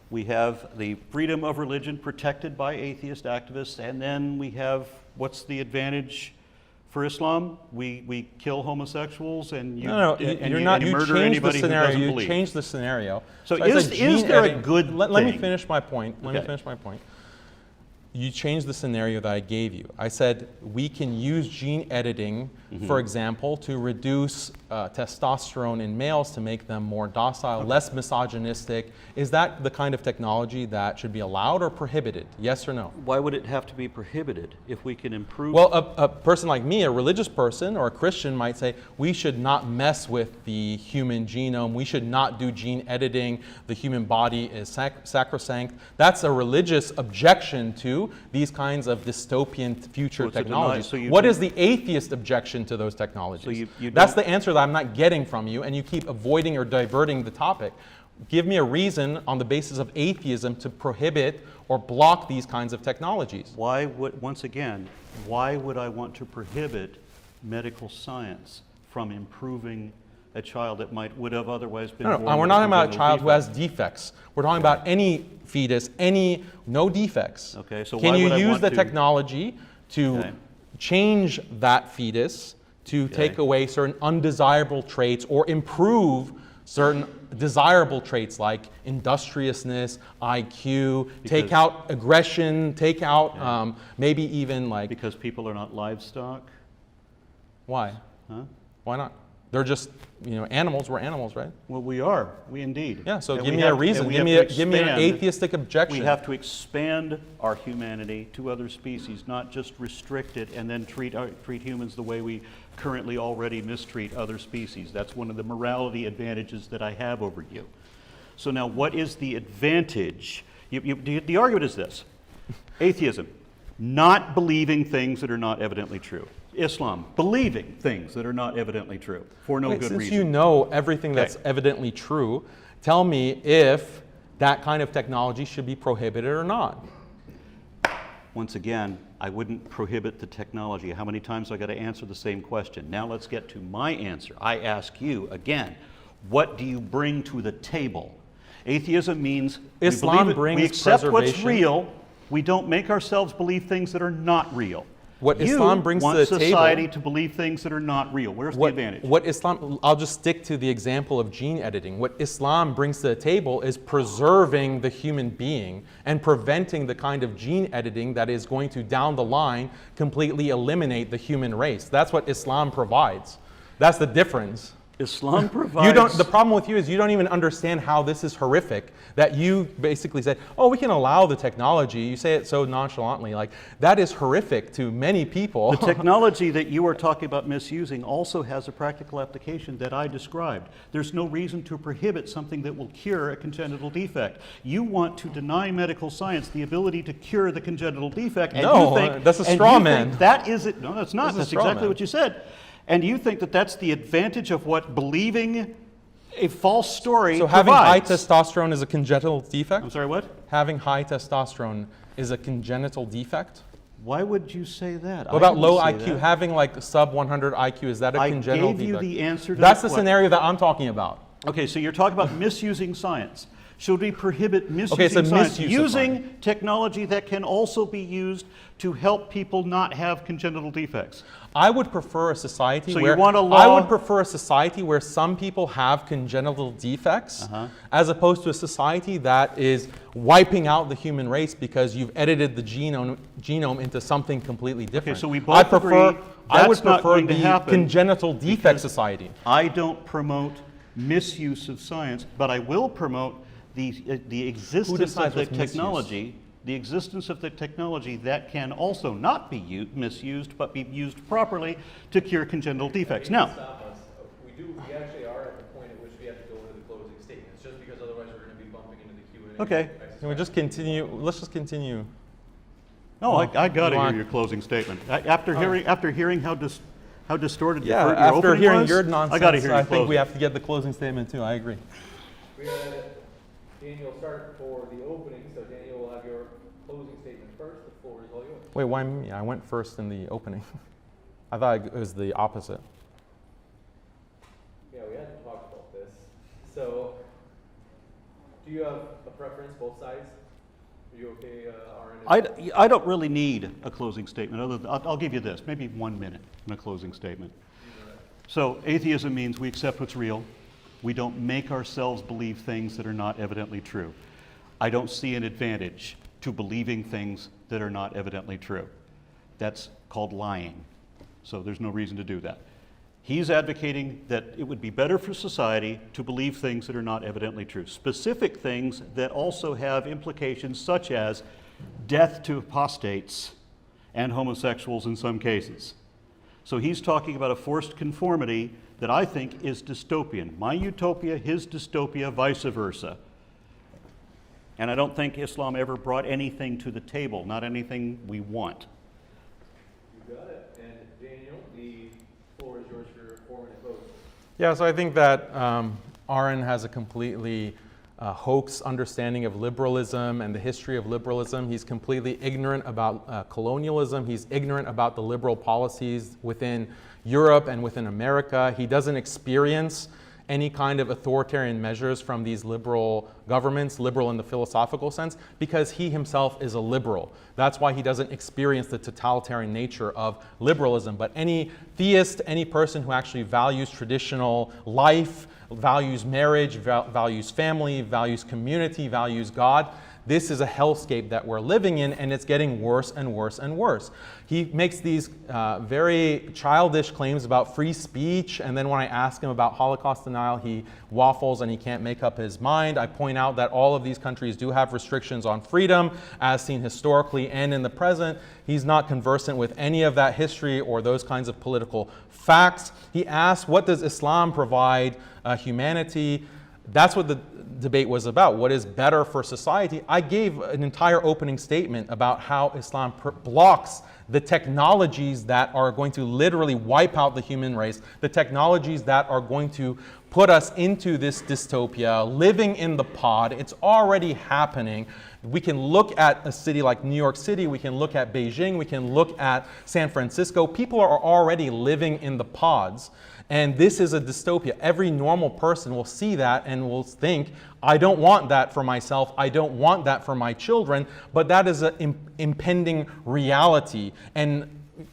We have the freedom of religion protected by atheist activists. And then we have, what's the advantage For Islam, we kill homosexuals and you, No, and you're you, not. and you You murder changed the anybody who scenario. doesn't You believe. changed the scenario. So I is said gene there a editing- good Let me thing? finish my point. Let me Okay. finish my point. You changed the scenario that I gave you. I said we can use gene editing, for example, to reduce testosterone in males to make them more docile, less misogynistic. Is that the kind of technology that should be allowed or prohibited? Yes or no? Why would it have to be prohibited if we can improve? Well, a person like me, a religious person or a Christian, might say we should not mess with the human genome. We should not do gene editing. The human body is sacrosanct. That's a religious objection to these kinds of dystopian future So it's a technologies. denial. So you What don't- is the atheist objection to those technologies? So you That's don't- the answer that I'm not getting from you, and you keep avoiding or diverting the topic. Give me a reason on the basis of atheism to prohibit or block these kinds of technologies. Why would, once again, why would I want to prohibit medical science from improving a child that would have otherwise been born No, we're with not talking about a congenital child who has defect? defects. We're talking about any fetus, no defects. Okay, so Can why you would I use want the to- technology to Okay. change that fetus, to take away certain undesirable traits or improve certain desirable traits like industriousness, IQ, take Because- out aggression, take out maybe even like, Because people are not livestock? why? Huh? Why not? They're just, animals. We're animals, right? Well, we are. We indeed. Yeah, so And give we me a have- reason. and we Give have me, to give me an expand- atheistic objection. We have to expand our humanity to other species, not just restrict it and then treat humans the way we currently already mistreat other species. That's one of the morality advantages that I have over you. So now, what is the advantage? The argument is this: atheism, not believing things that are not evidently true. Islam, believing things that are not evidently true for no Wait, good since reason. you know everything that's evidently true, tell me if that kind of technology should be prohibited or not. Once again, I wouldn't prohibit the technology. How many times do I got to answer the same question? Now let's get to my answer. I ask you again, what do you bring to the table? Atheism means Islam we believe brings we accept what's preservation. real. We don't make ourselves believe things that are not real. What You Islam brings to want the table- society to believe things that are not real. Where's the advantage? I'll just stick to the example of gene editing. What Islam brings to the table is preserving the human being and preventing the kind of gene editing that is going to, down the line, completely eliminate the human race. That's what Islam provides. That's the difference. Islam provides. The problem with you is you don't even understand how this is horrific, that you basically said, oh, we can allow the technology. You say it so nonchalantly. Like, that is horrific to many people. The technology that you are talking about misusing also has a practical application that I described. There's no reason to prohibit something that will cure a congenital defect. You want to deny medical science the ability to cure the congenital defect. And No, you think, that's a and straw you man. think that is it. No, that's not. That's a That's straw exactly man. what you said. And you think that that's the advantage of what believing a false story So having high provides. testosterone is a congenital defect? I'm sorry, what? Having high testosterone is a congenital defect? Why would you say that? What about low IQ? Having like sub 100 IQ, is that a I congenital gave you defect? the answer to That's the the que- scenario that I'm talking about. Okay, so you're talking about misusing science. Should we prohibit misusing Okay, so science? misuse of Using technology that can also be used to help people not have congenital defects. I would prefer a society So you where want a I law- would prefer a society where some people have congenital defects, as opposed to a society that is wiping out the human race because you've edited the genome into something completely different. so we both agree I would that's not prefer going to the happen congenital defect because society. I don't promote misuse of science, but I will promote the existence decides of the what's misuse? technology. The existence of the technology that can also not be misused, but be used properly to cure congenital defects. Now, Stop us. We actually are at the point at which we have to go into the closing statements, just because otherwise we're going to be bumping into the Q&A. Okay. Can we just continue? Let's just continue. no, I got to you hear want- your closing statement. After hearing how distorted Yeah, your after opening hearing was, your nonsense, I got to hear your I think we closing. have to get the closing statement too. I agree. We're going to, Daniel, start for the opening, so Daniel will have your closing statement first. The floor is all yours. Wait, why me? I went first in the opening. I thought it was the opposite. Yeah, we hadn't talked about this. So, do you have a preference, both sides? Are you okay, Aron? I don't really need a closing statement. I'll give you this, maybe 1 minute in a closing statement. So atheism means we accept what's real. We don't make ourselves believe things that are not evidently true. I don't see an advantage to believing things that are not evidently true. That's called lying. So there's no reason to do that. He's advocating that it would be better for society to believe things that are not evidently true. Specific things that also have implications such as death to apostates and homosexuals in some cases. So he's talking about a forced conformity that I think is dystopian. My utopia, his dystopia, vice versa. And I don't think Islam ever brought anything to the table, not anything we want. You got it. And Daniel, the floor is yours for your 4-minute vote. Yeah, so I think that Aron has a completely hoax understanding of liberalism and the history of liberalism. He's completely ignorant about colonialism. He's ignorant about the liberal policies within Europe and within America. He doesn't experience any kind of authoritarian measures from these liberal governments, liberal in the philosophical sense, because he himself is a liberal. That's why he doesn't experience the totalitarian nature of liberalism. But any theist, any person who actually values traditional life, values marriage, values family, values community, values God, this is a hellscape that we're living in, and it's getting worse and worse and worse. He makes these very childish claims about free speech, and then when I ask him about Holocaust denial, he waffles and he can't make up his mind. I point out that all of these countries do have restrictions on freedom, as seen historically and in the present. He's not conversant with any of that history or those kinds of political facts. He asks, what does Islam provide humanity? That's what the debate was about. What is better for society? I gave an entire opening statement about how Islam blocks the technologies that are going to literally wipe out the human race, the technologies that are going to put us into this dystopia, living in the pod. It's already happening. We can look at a city like New York City, we can look at Beijing, we can look at San Francisco. People are already living in the pods. And this is a dystopia. Every normal person will see that and will think, I don't want that for myself, I don't want that for my children, but that is an impending reality. And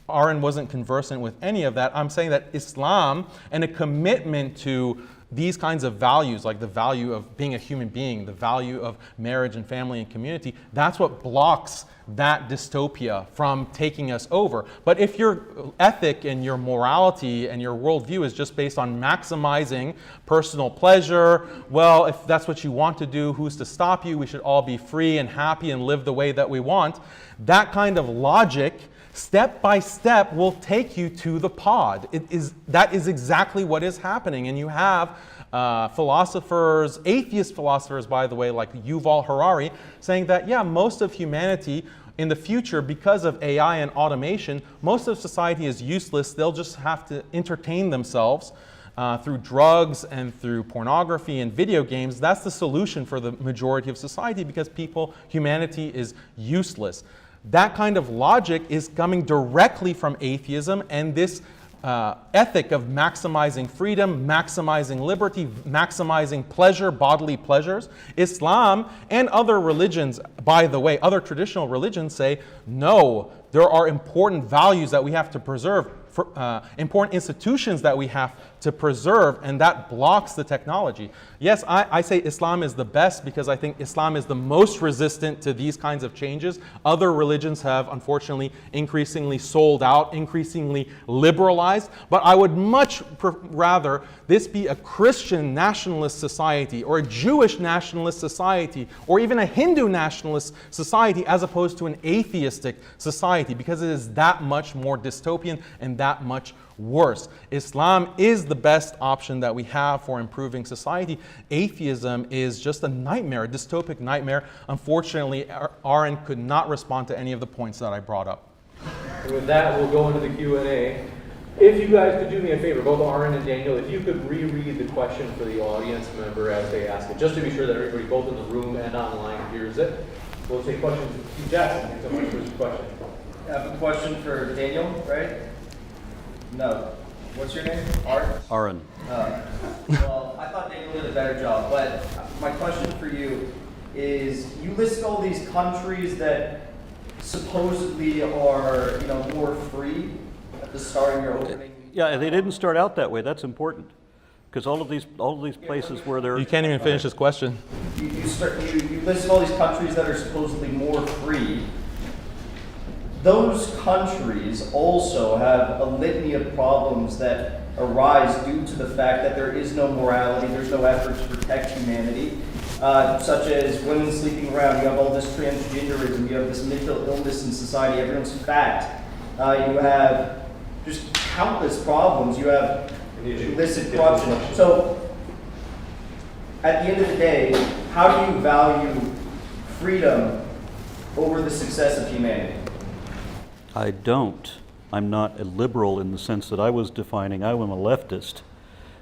Aron wasn't conversant with any of that. I'm saying that Islam and a commitment to these kinds of values, like the value of being a human being, the value of marriage and family and community, that's what blocks that dystopia from taking us over. But if your ethic and your morality and your worldview is just based on maximizing personal pleasure, well, if that's what you want to do, who's to stop you? We should all be free and happy and live the way that we want. That kind of logic, step by step, will take you to the pod. That is exactly what is happening. And you have philosophers, atheist philosophers, by the way, like Yuval Harari, saying that, yeah, most of humanity in the future, because of AI and automation, most of society is useless. They'll just have to entertain themselves through drugs and through pornography and video games. That's the solution for the majority of society, because humanity is useless. That kind of logic is coming directly from atheism and this ethic of maximizing freedom, maximizing liberty, maximizing pleasure, bodily pleasures. Islam and other religions, by the way, other traditional religions say, no, there are important values that we have to preserve, important institutions that we have to preserve, and that blocks the technology. Yes, I say Islam is the best because I think Islam is the most resistant to these kinds of changes. Other religions have, unfortunately, increasingly sold out, increasingly liberalized, but I would much rather this be a Christian nationalist society or a Jewish nationalist society or even a Hindu nationalist society as opposed to an atheistic society, because it is that much more dystopian and that much worse. Islam is the best option that we have for improving society. Atheism is just a nightmare, a dystopic nightmare. Unfortunately, Aron could not respond to any of the points that I brought up. And with that, we'll go into the Q&A. If you guys could do me a favor, both Aron and Daniel, if you could reread the question for the audience member as they ask it, just to be sure that everybody, both in the room and online, hears it. We'll take questions. Jackson, thanks so much for this question. I have a question for Daniel, right? No. What's your name? Aron. Well, I thought Daniel did a better job, but my question for you is you list all these countries that supposedly are, more free at the start of your opening. Yeah, they didn't start out that way. That's important. Because all of these places where they're... You can't even finish this question. You list all these countries that are supposedly more free. Those countries also have a litany of problems that arise due to the fact that there is no morality, there's no effort to protect humanity, such as women sleeping around, you have all this transgenderism, you have this mental illness in society, everyone's fat, you have just countless problems, you have illicit corruption. So, at the end of the day, how do you value freedom over the success of humanity? I don't. I'm not a liberal in the sense that I was defining. I am a leftist,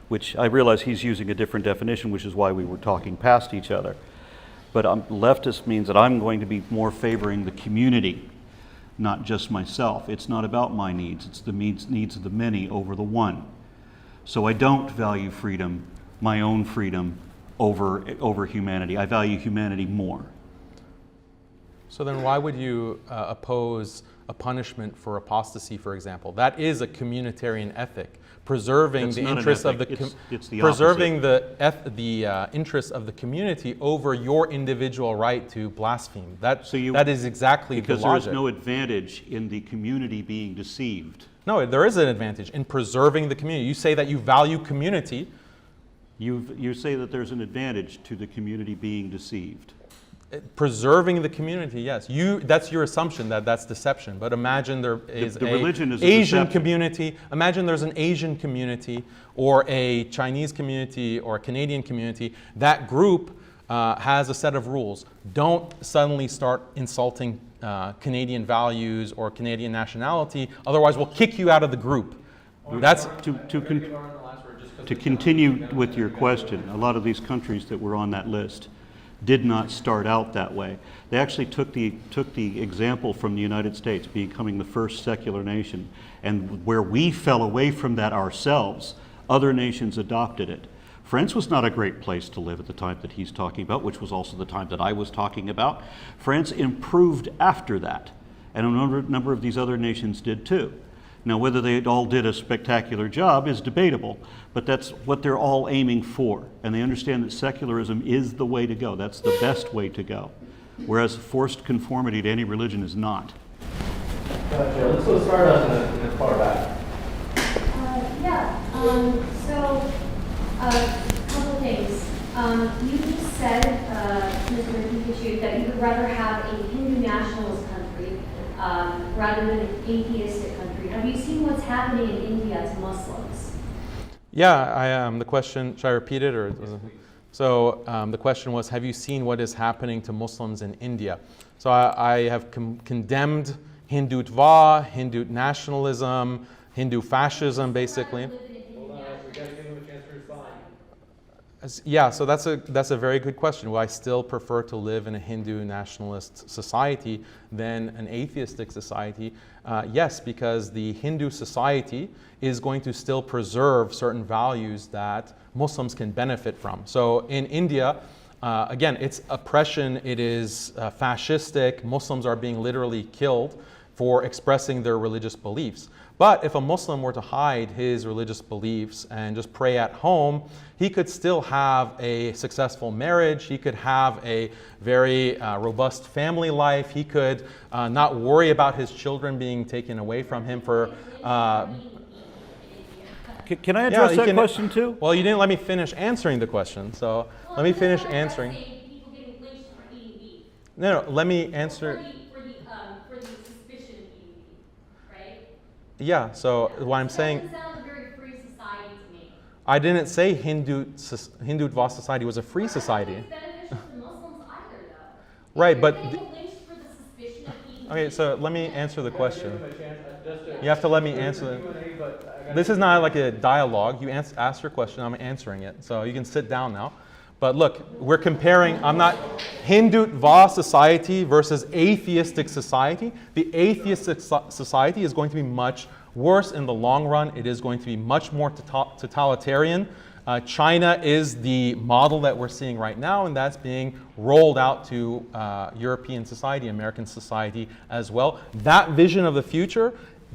which I realize he's using a different definition, which is why we were talking past each other. But leftist means that I'm going to be more favoring the community, not just myself. It's not about my needs. It's the needs of the many over the one. So I don't value freedom, my own freedom, over humanity. I value humanity more. So then why would you oppose a punishment for apostasy, for example? That is a communitarian ethic, preserving That's the not an interests of ethic. the It's the preserving the interests of the community over your individual right to blaspheme. That is exactly the because logic. there is no advantage in the community being deceived. No, there is an advantage in preserving the community. You say that you value community. You say that there's an advantage to the community being deceived. Preserving the community, yes. That's your assumption that that's deception. But imagine there is The religion is a Asian deception. community. Imagine there's an Asian community or a Chinese community or a Canadian community. That group has a set of rules. Don't suddenly start insulting Canadian values or Canadian nationality. Otherwise, we'll kick you out of the group. That's To continue with your question, a lot of these countries that were on that list did not start out that way. They actually took the example from the United States becoming the first secular nation, and where we fell away from that ourselves, other nations adopted it. France was not a great place to live at the time that he's talking about, which was also the time that I was talking about. France improved after that, and a number of these other nations did too. Now, whether they all did a spectacular job is debatable, but that's what they're all aiming for. And they understand that secularism is the way to go. That's the best way to go. Whereas forced conformity to any religion is not. Gotcha. Let's go start us in the far back. So, a couple things. You just said, Mr. Haqiqatjou, that you would rather have a Hindu nationalist country rather than an atheistic country. Have you seen what's happening in India to Muslims? Yeah, the question, should I repeat it? So the question was, have you seen what is happening to Muslims in India? So I have condemned Hindutva, Hindu nationalism, Hindu fascism, basically. Yeah, so that's a very good question. Will I still prefer to live in a Hindu nationalist society than an atheistic society? Yes, because the Hindu society is going to still preserve certain values that Muslims can benefit from. So in India, again, it's oppression, it is fascistic. Muslims are being literally killed for expressing their religious beliefs. But if a Muslim were to hide his religious beliefs and just pray at home, he could still have a successful marriage, he could have a very robust family life, he could not worry about his children being taken away from him for... Can I address that question too? Well, you didn't let me finish answering the question, so let me finish answering. People getting lynched for eating meat. No, let me answer... For the suspicion of eating meat, right? Yeah, so what I'm saying... That doesn't sound like a very free society to me. I didn't say Hindutva society was a free society. I don't think it's beneficial to Muslims either, though. Right, but... If you're getting lynched for the suspicion of eating Okay, meat, so let me answer the question. You have to let me answer. This is not like a dialogue. You ask your question, I'm answering it. So you can sit down now. But look, we're comparing, I'm not Hindutva society versus atheistic society. The atheistic society is going to be much worse in the long run. It is going to be much more totalitarian. China is the model that we're seeing right now, and that's being rolled out to European society, American society as well. That vision of the future,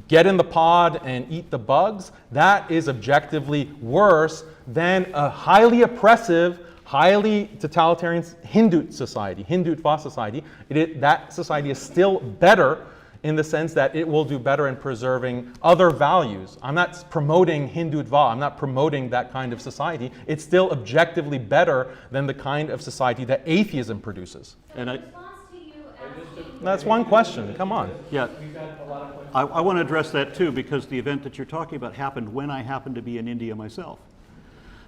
get in the pod and eat the bugs, that is objectively worse than a highly oppressive, highly totalitarian Hindu society, Hindutva society. That society is still better in the sense that it will do better in preserving other values. I'm not promoting Hindutva, I'm not promoting that kind of society. It's still objectively better than the kind of society that atheism produces. And That's one question, come on. yeah, I want to address that too, because the event that you're talking about happened when I happened to be in India myself.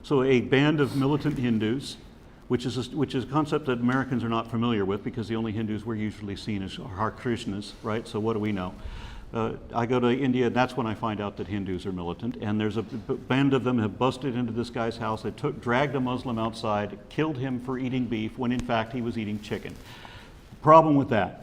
So a band of militant Hindus, which is a concept that Americans are not familiar with, because the only Hindus we're usually seen as are Krishnas, right? So what do we know? I go to India, and that's when I find out that Hindus are militant. And there's a band of them have busted into this guy's house. They dragged a Muslim outside, killed him for eating beef, when in fact he was eating chicken. Problem with that.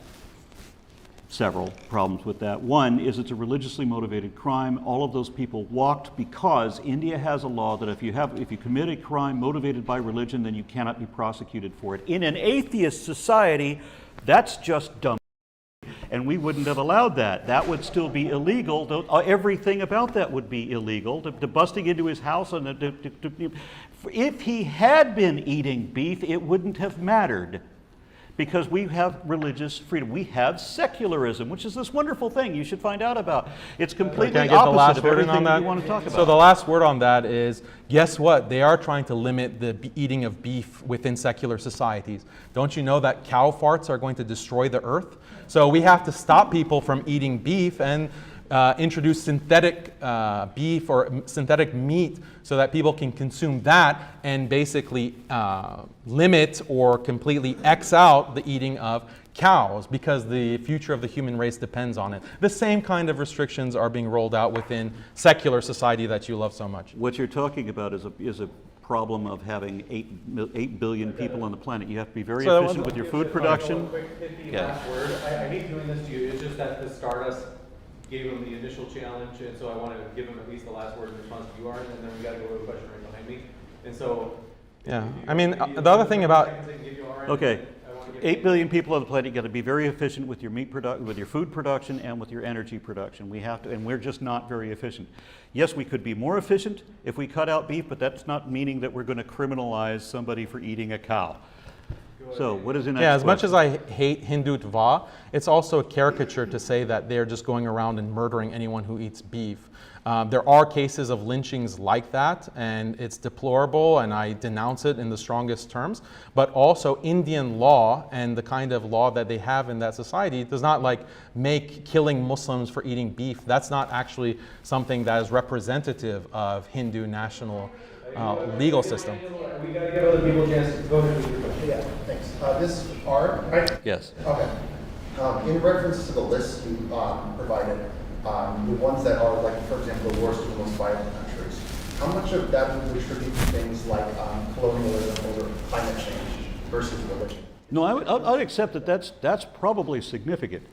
Several problems with that. One is it's a religiously motivated crime. All of those people walked because India has a law that if you commit a crime motivated by religion, then you cannot be prosecuted for it. In an atheist society, that's just dumb. And we wouldn't have allowed that. That would still be illegal. Everything about that would be illegal. The busting into his house, if he had been eating beef, it wouldn't have mattered. Because we have religious freedom. We have secularism, which is this wonderful thing you should find out about. It's completely Can I get the opposite last of word in everything on that that? you want to talk about. So the last word on that is, guess what? They are trying to limit the eating of beef within secular societies. Don't you know that cow farts are going to destroy the earth? So we have to stop people from eating beef and introduce synthetic beef or synthetic meat so that people can consume that and basically limit or completely X out the eating of cows, because the future of the human race depends on it. The same kind of restrictions are being rolled out within secular society that you love so much. What you're talking about is a problem of having 8 billion people on the planet. You have to be very efficient with your food production. Last word. I hate doing this to you. It's just that the Stardust gave him the initial challenge, and so I want to give him at least the last word in response to you, Aron, and then we got to go to a question right behind me. And so, yeah, I mean, the other thing about, Okay, 8 billion people on the planet. You got to be very efficient with your with your food production and with your energy production. We have to, and we're just not very efficient. Yes, we could be more efficient if we cut out beef, but that's not meaning that we're going to criminalize somebody for eating a cow. So what is the next as much question? as I hate Hindutva, it's also a caricature to say that they're just going around and murdering anyone who eats beef. There are cases of lynchings like that, and it's deplorable, and I denounce it in the strongest terms. But also Indian law and the kind of law that they have in that society does not make killing Muslims for eating beef. That's not actually something that is representative of Hindu national legal system. We got to give other people a chance to go ahead with your question. Yeah, thanks. This is Aron, right? Yes. Okay. In reference to the list you provided, the ones that are, like, for example, the worst or most violent countries, how much of that would we attribute to things like colonialism or climate change versus religion? No, I'd accept that that's probably significant,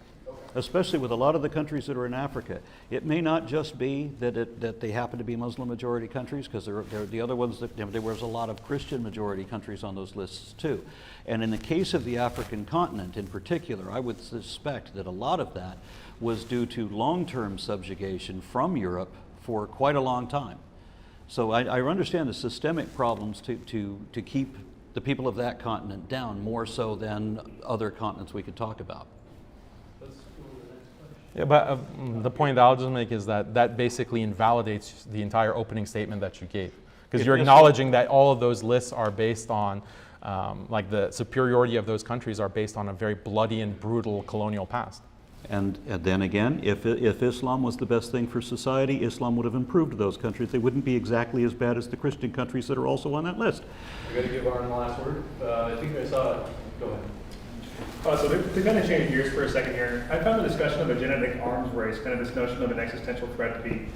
especially with a lot of the countries that are in Africa. It may not just be that they happen to be Muslim majority countries, because there are the other ones that there was a lot of Christian majority countries on those lists too. And in the case of the African continent in particular, I would suspect that a lot of that was due to long-term subjugation from Europe for quite a long time. So I understand the systemic problems to keep the people of that continent down, more so than other continents we could talk about. Yeah, but the point that I'll just make is that basically invalidates the entire opening statement that you gave. Because you're acknowledging that all of those lists are based on, the superiority of those countries are based on a very bloody and brutal colonial past. And then again, if Islam was the best thing for society, Islam would have improved those countries. They wouldn't be exactly as bad as the Christian countries that are also on that list. We got to give Aron the last word. I think I saw it. Go ahead. So to kind of change gears for a second here, I found the discussion of a genetic arms race, kind of this notion of an existential threat, to be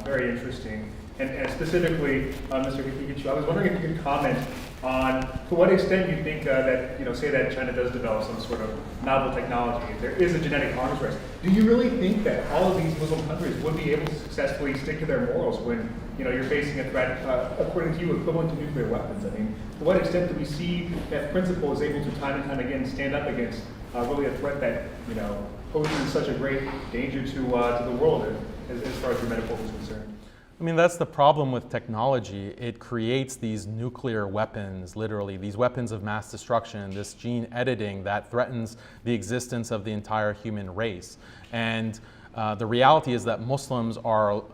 very interesting. And specifically, Mr. Haqiqatjou, I was wondering if you could comment on to what extent you think that, say that China does develop some sort of novel technology, if there is a genetic arms race. Do you really think that all of these Muslim countries would be able to successfully stick to their morals when, you're facing a threat, according to you, equivalent to nuclear weapons? I mean, to what extent do we see that principle is able to time and time again stand up against really a threat that, poses such a great danger to the world as far as your metaphor is concerned? I mean, that's the problem with technology. It creates these nuclear weapons, literally, these weapons of mass destruction, this gene editing that threatens the existence of the entire human race. And the reality is that Muslims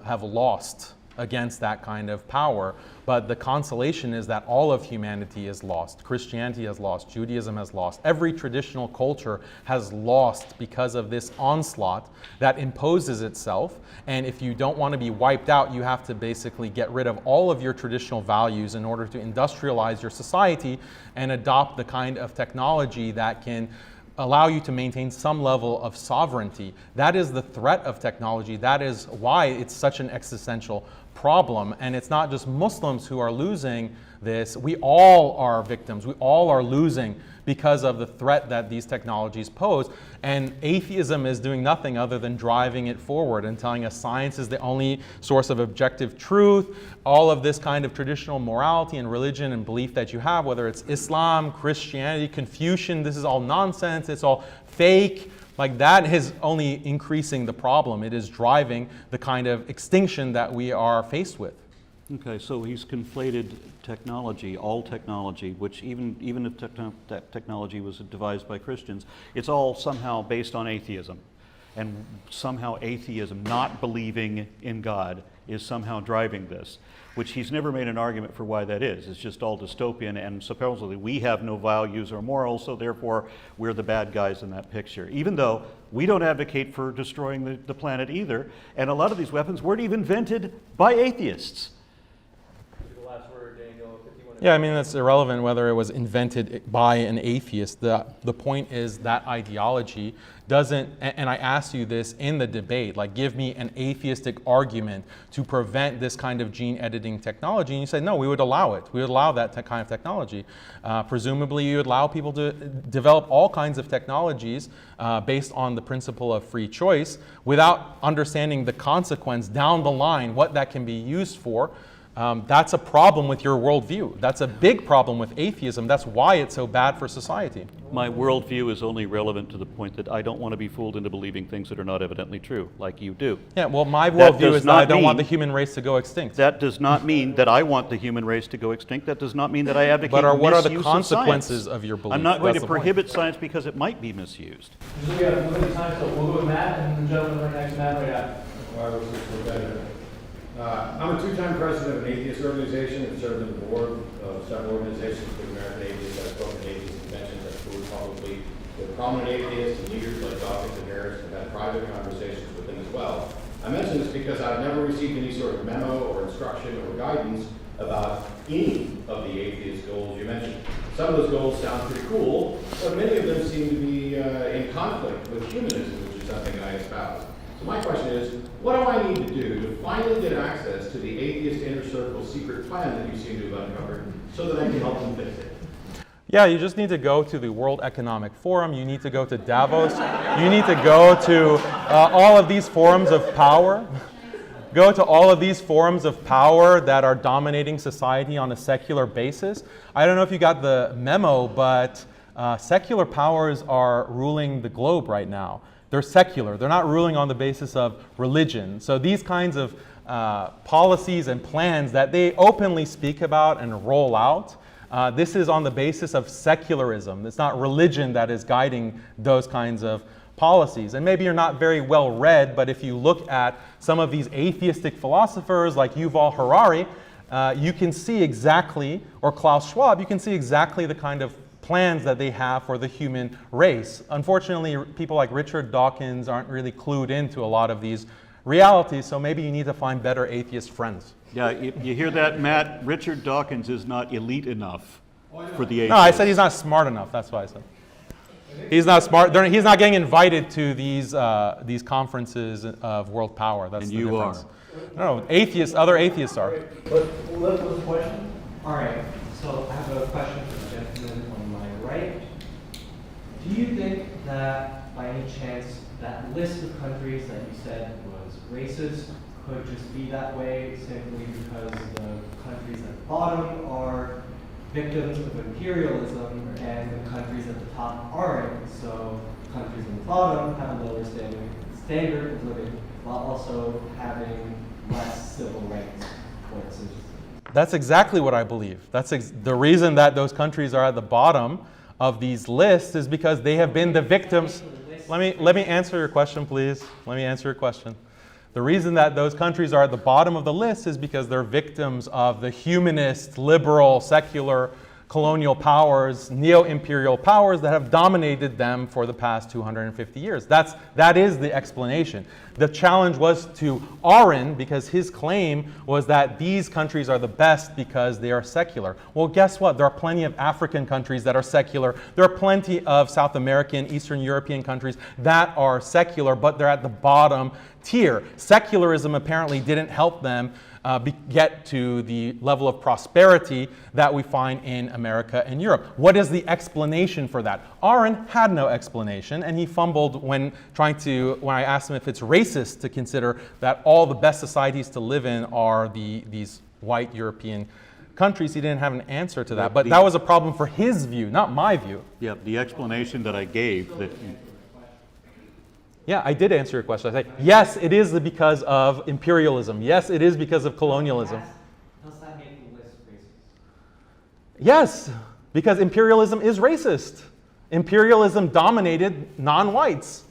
have lost against that kind of power. But the consolation is that all of humanity is lost. Christianity has lost. Judaism has lost. Every traditional culture has lost because of this onslaught that imposes itself. And if you don't want to be wiped out, you have to basically get rid of all of your traditional values in order to industrialize your society and adopt the kind of technology that can allow you to maintain some level of sovereignty. That is the threat of technology. That is why it's such an existential problem. And it's not just Muslims who are losing this. We all are victims. We all are losing because of the threat that these technologies pose. And atheism is doing nothing other than driving it forward and telling us science is the only source of objective truth. All of this kind of traditional morality and religion and belief that you have, whether it's Islam, Christianity, Confucian, this is all nonsense, it's all fake. Like that is only increasing the problem. It is driving the kind of extinction that we are faced with. Okay, so he's conflated technology, all technology, which even if that technology was devised by Christians, it's all somehow based on atheism. And somehow atheism, not believing in God, is somehow driving this, which he's never made an argument for why that is. It's just all dystopian, and supposedly we have no values or morals, so therefore we're the bad guys in that picture. Even though we don't advocate for destroying the planet either, and a lot of these weapons weren't even invented by atheists. Yeah, I mean, that's irrelevant whether it was invented by an atheist. The point is that ideology doesn't, and I asked you this in the debate, like give me an atheistic argument to prevent this kind of gene editing technology. And you said, no, we would allow it. We would allow that kind of technology. Presumably, you would allow people to develop all kinds of technologies based on the principle of free choice without understanding the consequence down the line, what that can be used for. That's a problem with your worldview. That's a big problem with atheism. That's why it's so bad for society. My worldview is only relevant to the point that I don't want to be fooled into believing things that are not evidently true, like you do. Yeah, well, my worldview is that I don't want the human race to go extinct. That does not mean that I want the human race to go extinct. That does not mean that I advocate misuse of science. But what are the consequences of your belief? I'm not going to prohibit science because it might be misused. We have limited time, so we'll go with Matt, and the gentleman right next, Matt, right after. I'm a two-time president of an atheist organization and served on the board of several organizations, including American Atheists. I've spoken at atheist conventions. I've toured publicly with prominent atheists and leaders like Dawkins and Harris and had private conversations with them as well. I mention this because I've never received any sort of memo or instruction or guidance about any of the atheist goals you mentioned. Some of those goals sound pretty cool, but many of them seem to be in conflict with humanism, which is something I espouse. So my question is, what do I need to do to finally get access to the Atheist Inner Circle secret plan that you seem to have uncovered so that I can help them fix it? Yeah, you just need to go to the World Economic Forum. You need to go to Davos. You need to go to all of these forums of power. Go to all of these forums of power that are dominating society on a secular basis. I don't know if you got the memo, but secular powers are ruling the globe right now. They're secular. They're not ruling on the basis of religion. So these kinds of policies and plans that they openly speak about and roll out, this is on the basis of secularism. It's not religion that is guiding those kinds of policies. And maybe you're not very well read, but if you look at some of these atheistic philosophers like Yuval Harari, you can see exactly, or Klaus Schwab, you can see exactly the kind of plans that they have for the human race. Unfortunately, people like Richard Dawkins aren't really clued into a lot of these realities, so maybe you need to find better atheist friends. Yeah, you hear that, Matt? Richard Dawkins is not elite enough for the atheists. No, I said he's not smart enough. That's what I said. He's not smart. He's not getting invited to these conferences of world power. That's And the you difference. are. No, atheists, other atheists are. What was the question? All right, so I have a question for the gentleman on my right. Do you think that by any chance that list of countries that you said was racist could just be that way simply because the countries at the bottom are victims of imperialism and the countries at the top aren't? So countries at the bottom have a lower standard of living while also having less civil rights towards citizens. That's exactly what I believe. That's the reason that those countries are at the bottom of these lists is because they have been the victims. Let me answer your question, please. Let me answer your question. The reason that those countries are at the bottom of the list is because they're victims of the humanist, liberal, secular, colonial powers, neo-imperial powers that have dominated them for the past 250 years. That is the explanation. The challenge was to Aron because his claim was that these countries are the best because they are secular. Well, guess what? There are plenty of African countries that are secular. There are plenty of South American, Eastern European countries that are secular, but they're at the bottom tier. Secularism apparently didn't help them get to the level of prosperity that we find in America and Europe. What is the explanation for that? Aron had no explanation, and he fumbled when I asked him if it's racist to consider that all the best societies to live in are these white European countries. He didn't have an answer to that, but that was a problem for his view, not my view. Yeah, the explanation that I gave that. Yeah, I did answer your question. I say, yes, it is because of imperialism. Yes, it is because of colonialism. Does that make the list racist? Yes, because imperialism is racist. Imperialism dominated non-whites.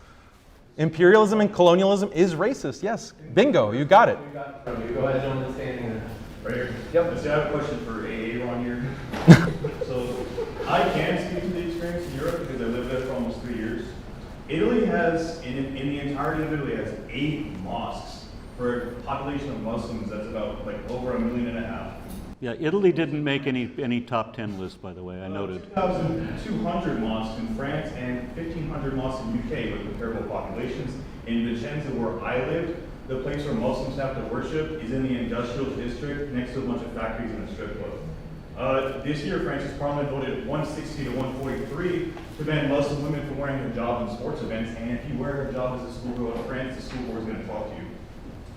Imperialism and colonialism is racist. Yes, bingo, you got it. Go ahead, gentleman, standing there. Right here. Yep. So I have a question for Aron here. So I can speak to the experience in Europe because I lived there for almost 3 years. Italy has, in the entirety of Italy, has 8 mosques for a population of Muslims that's about like over 1.5 million. Yeah, Italy didn't make any top 10 list, by the way, I noted. 2,200 mosques in France and 1,500 mosques in UK with comparable populations. In Vicenza, where I lived, the place where Muslims have to worship is in the industrial district next to a bunch of factories and a strip club. This year, France's parliament voted 160 to 143 to ban Muslim women from wearing hijab in sports events, and if you wear hijab as a schoolgirl in France, the school board is going to talk to you.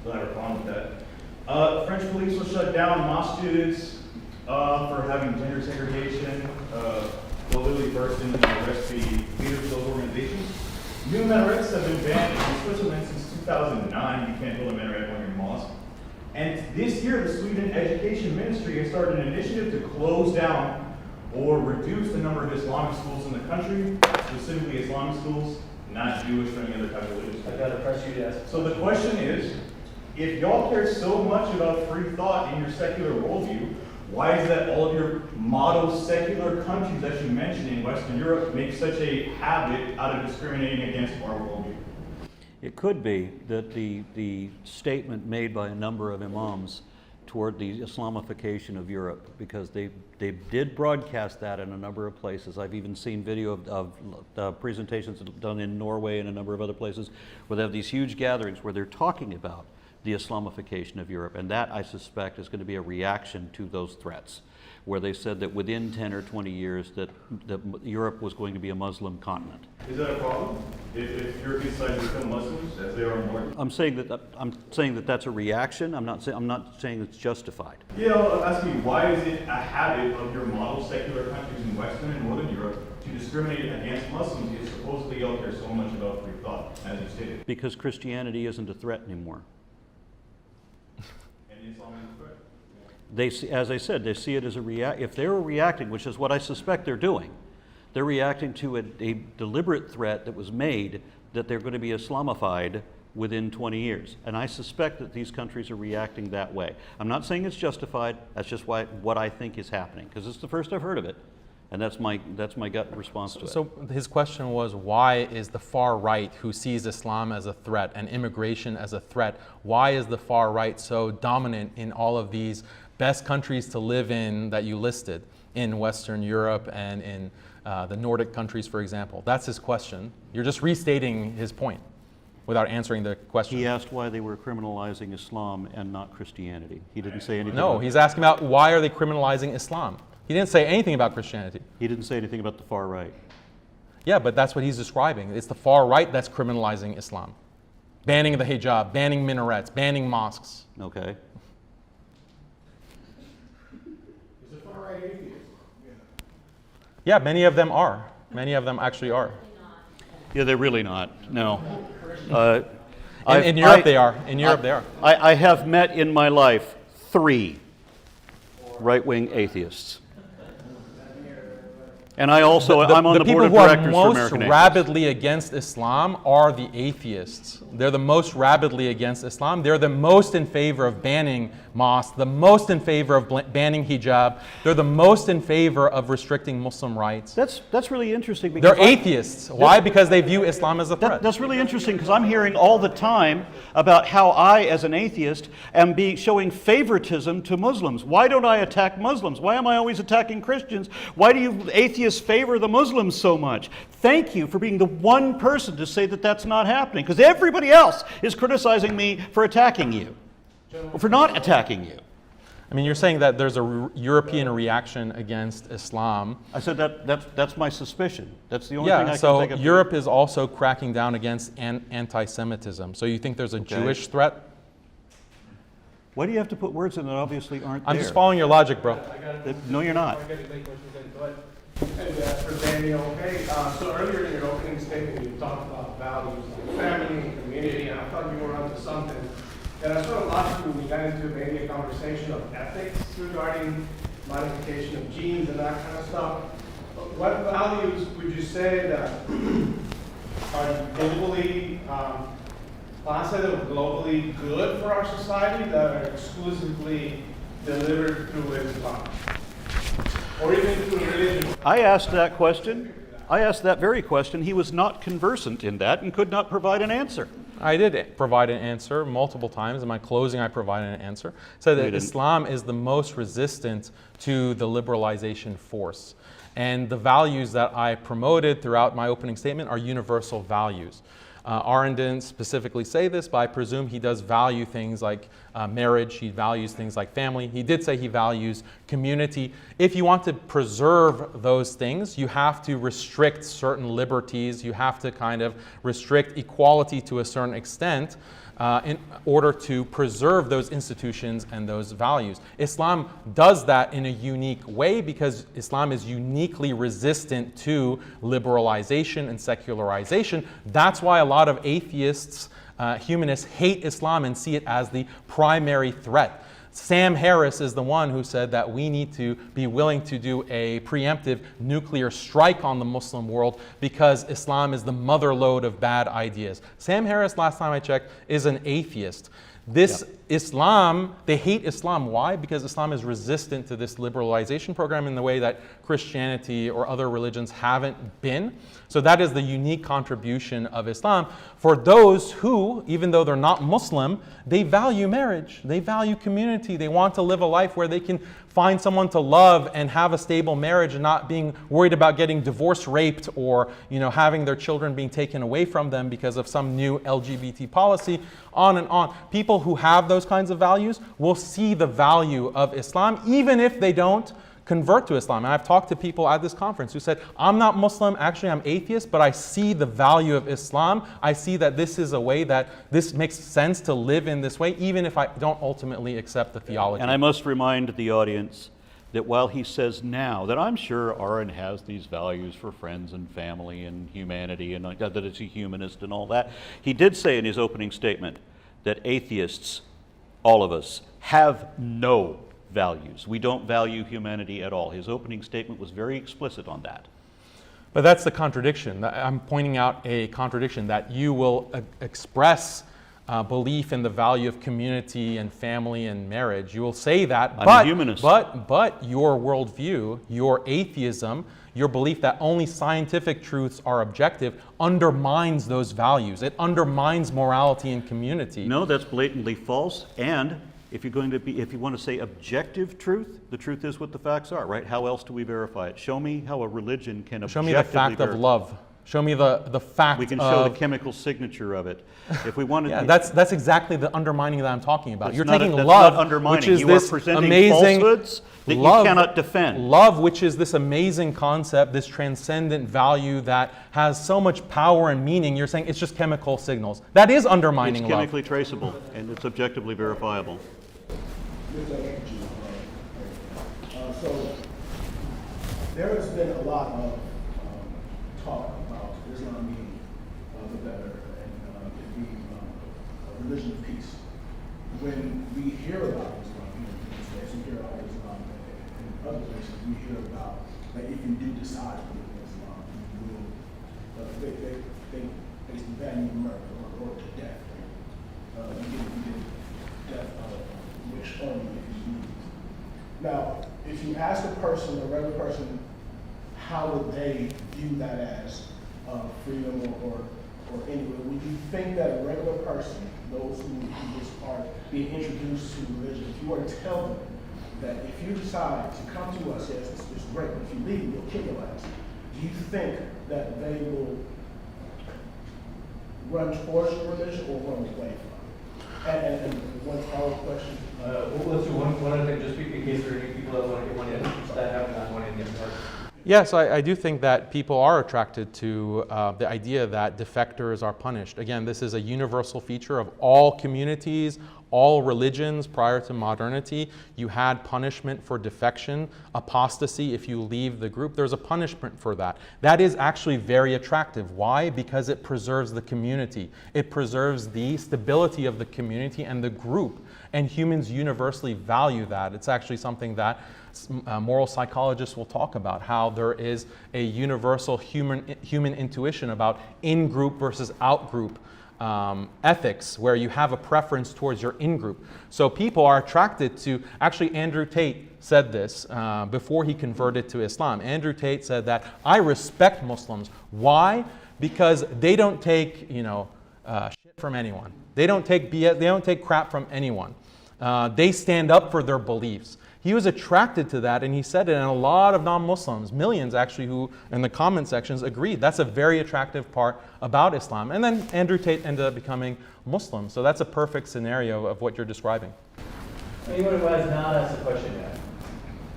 They'll have a problem with that. French police will shut down masjids for having gender segregation. They'll literally burst in and arrest the leaders of those organizations. New minarets have been banned in Switzerland since 2009. You can't build a minaret on your mosque. And this year, the Sweden Education Ministry has started an initiative to close down or reduce the number of Islamic schools in the country, specifically Islamic schools, not Jewish or any other type of religious school. I gotta press you to ask. So the question is, if y'all care so much about free thought in your secular worldview, why is that all of your model secular countries that you mentioned in Western Europe make such a habit out of discriminating against our worldview? It could be that the statement made by a number of imams toward the Islamification of Europe, because they did broadcast that in a number of places. I've even seen video of presentations done in Norway and a number of other places where they have these huge gatherings where they're talking about the Islamification of Europe, and that, I suspect, is going to be a reaction to those threats, where they said that within 10 or 20 years that Europe was going to be a Muslim continent. Is that a problem? If European societies become Muslims, as they are in North? I'm saying that that's a reaction. I'm not saying it's justified. Yeah, I'm asking you, why is it a habit of your model secular countries in Western and Northern Europe to discriminate against Muslims if supposedly y'all care so much about free thought, as you stated? Because Christianity isn't a threat anymore. And Islam is a threat? They see, as I said, they see it as if they were reacting, which is what I suspect they're doing, they're reacting to a deliberate threat that was made that they're going to be Islamified within 20 years. And I suspect that these countries are reacting that way. I'm not saying it's justified, that's just what I think is happening, because it's the first I've heard of it. And that's my gut response to it. So his question was, why is the far right, who sees Islam as a threat and immigration as a threat, why is the far right so dominant in all of these best countries to live in that you listed, in Western Europe and in the Nordic countries, for example. That's his question. You're just restating his point without answering the question. He asked why they were criminalizing Islam and not Christianity. He didn't say anything. No, he's asking about why are they criminalizing Islam. He didn't say anything about Christianity. He didn't say anything about the far right. Yeah, but that's what he's describing. It's the far right that's criminalizing Islam. Banning the hijab, banning minarets, banning mosques. Okay. Is the far right atheist? Yeah, many of them are. Many of them actually are. Yeah, they're really not. No. In Europe they are. In Europe they are. I have met in my life 3 right-wing atheists. And I'm on the board of directors for American The people who are most Atheists. rabidly against Islam are the atheists. They're the most rabidly against Islam. They're the most in favor of banning mosques, the most in favor of banning hijab. They're the most in favor of restricting Muslim rights. That's really interesting. Because They're atheists. Why? Because they view Islam as a threat. That's really interesting because I'm hearing all the time about how I, as an atheist, am showing favoritism to Muslims. Why don't I attack Muslims? Why am I always attacking Christians? Why do you atheists favor the Muslims so much? Thank you for being the one person to say that that's not happening, because everybody else is criticizing me for attacking you, or for not attacking you. I mean, you're saying that there's a European reaction against Islam. I said that's my suspicion. That's the only thing I can so think of. Europe is also cracking down against anti-Semitism. So you think there's a Jewish threat? Why do you have to put words in that obviously aren't I'm there? just following your logic, bro. No, you're not. And for Daniel, okay, so earlier in your opening statement, you talked about values like family and community, and I thought you were onto something. And I sort of lost you when we got into maybe a conversation of ethics regarding modification of genes and that kind of stuff. But what values would you say that are globally positive, globally good for our society that are exclusively delivered through Islam? Or even through religion? I asked that question. I asked that very question. He was not conversant in that and could not provide an answer. I did provide an answer multiple times. In my closing, I provided an answer. Said that Islam is the most resistant to the liberalization force. And the values that I promoted throughout my opening statement are universal values. Aron didn't specifically say this, but I presume he does value things like marriage. He values things like family. He did say he values community. If you want to preserve those things, you have to restrict certain liberties. You have to kind of restrict equality to a certain extent in order to preserve those institutions and those values. Islam does that in a unique way because Islam is uniquely resistant to liberalization and secularization. That's why a lot of atheists, humanists hate Islam and see it as the primary threat. Sam Harris is the one who said that we need to be willing to do a preemptive nuclear strike on the Muslim world because Islam is the mother lode of bad ideas. Sam Harris, last time I checked, is an atheist. Islam, they hate Islam. Why? Because Islam is resistant to this liberalization program in the way that Christianity or other religions haven't been. So that is the unique contribution of Islam. For those who, even though they're not Muslim, they value marriage, they value community, they want to live a life where they can find someone to love and have a stable marriage and not being worried about getting divorced, raped, or having their children being taken away from them because of some new LGBT policy, on and on. People who have those kinds of values will see the value of Islam even if they don't convert to Islam. And I've talked to people at this conference who said, I'm not Muslim, actually I'm atheist, but I see the value of Islam. I see that this is a way that this makes sense to live in this way, even if I don't ultimately accept the theology. And I must remind the audience that while he says now that I'm sure Aron has these values for friends and family and humanity and that it's a humanist and all that, he did say in his opening statement that atheists, all of us, have no values. We don't value humanity at all. His opening statement was very explicit on that. But that's the contradiction. I'm pointing out a contradiction that you will express belief in the value of community and family and marriage. You will say that, I'm a humanist. but your worldview, your atheism, your belief that only scientific truths are objective undermines those values. It undermines morality and community. No, that's blatantly false, and If you're going to be, if you want to say objective truth, the truth is what the facts are, right? How else do we verify it? Show me how a religion can Show objectively me the fact verify. of love. Show me the fact We can of... show the chemical signature of it. If we wanted, Yeah, that's exactly the undermining that I'm talking about. That's You're not- taking that's love, not undermining. which is You are this presenting amazing falsehoods that you love, cannot defend. Love, which is this amazing concept, this transcendent value that has so much power and meaning. You're saying it's just chemical signals. That is undermining it's love. chemically traceable and it's objectively verifiable. So there has been a lot of talk about Islam being the better and it being a religion of peace. When we hear about Islam here in the States, we hear about Islam in other places, we hear about that if you do decide to live in Islam, you will, they ban you to murder or to death. You get death wish only if you leave. Now, if you ask a person, a regular person, how would they view that as freedom or anyway? Would you think that a regular person, those who just are being introduced to religion, if you were to tell them that if you decide to come to us, yes, it's great, but if you leave, we'll kick your ass, do you think that they will run towards your religion or run away from it? And one follow-up question. Let's do one other thing, just in case there are any people that want to get one in, that have not one in yet. Yes, I do think that people are attracted to the idea that defectors are punished. Again, this is a universal feature of all communities, all religions prior to modernity. You had punishment for defection, apostasy. If you leave the group, there's a punishment for that. That is actually very attractive. Why? Because it preserves the community. It preserves the stability of the community and the group. And humans universally value that. It's actually something that moral psychologists will talk about, how there is a universal human intuition about in-group versus out-group ethics, where you have a preference towards your in-group. So people are attracted to, actually Andrew Tate said this before he converted to Islam. Andrew Tate said that I respect Muslims. Why? Because they don't take, shit from anyone. They don't take BS, they don't take crap from anyone. They stand up for their beliefs. He was attracted to that, and he said it, and a lot of non-Muslims, millions actually, who in the comment sections agreed. That's a very attractive part about Islam. And then Andrew Tate ended up becoming Muslim. So that's a perfect scenario of what you're describing. Anyone who has not asked a question yet,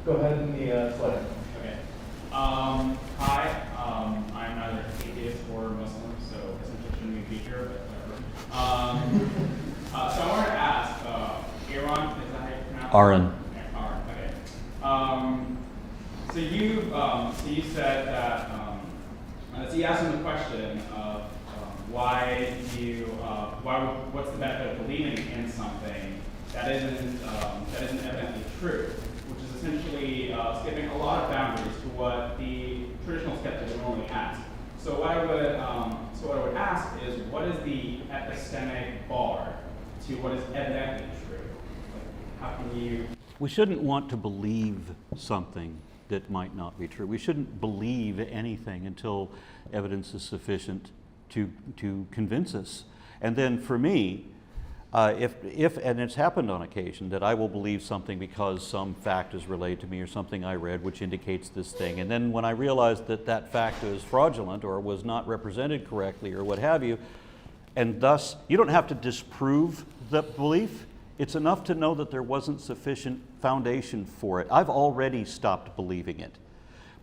go ahead in the slide. Okay. Hi. I'm neither atheist or Muslim, so essentially shouldn't be here, but whatever. So I wanted to ask, Aron, is that how you pronounce it? Aron. So you said that, so you asked him the question of what's the benefit of believing in something that isn't evidently true, which is essentially skipping a lot of boundaries to what the traditional skeptic would normally ask. So what I would ask is, what is the epistemic bar to what is evidently true? Like, how can you? We shouldn't want to believe something that might not be true. We shouldn't believe anything until evidence is sufficient to convince us. And then for me, if and it's happened on occasion that I will believe something because some fact is relayed to me or something I read which indicates this thing, and then when I realize that that fact is fraudulent or was not represented correctly or what have you, and thus you don't have to disprove the belief. It's enough to know that there wasn't sufficient foundation for it. I've already stopped believing it.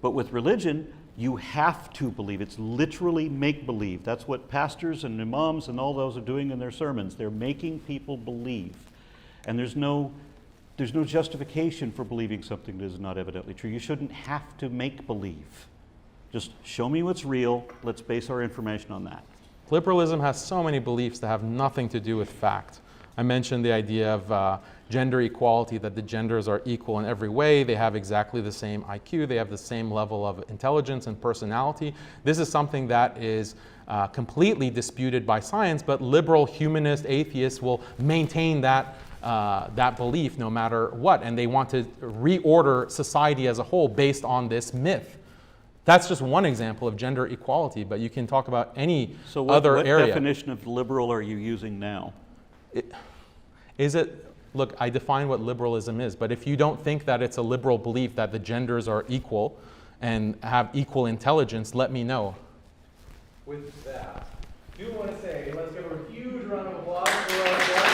But with religion, you have to believe. It's literally make-believe. That's what pastors and imams and all those are doing in their sermons. They're making people believe. And there's no justification for believing something that is not evidently true. You shouldn't have to make believe. Just show me what's real. Let's base our information on that. Liberalism has so many beliefs that have nothing to do with fact. I mentioned the idea of gender equality, that the genders are equal in every way. They have exactly the same IQ. They have the same level of intelligence and personality. This is something that is completely disputed by science, but liberal humanist atheists will maintain that belief no matter what, and they want to reorder society as a whole based on this myth. That's just one example of gender equality, but you can talk about any other area. What definition of liberal are you using now? Is it look, I define what liberalism is, but if you don't think that it's a liberal belief that the genders are equal and have equal intelligence, let me know. With that, I do want to say, let's give a huge round of applause for our guest.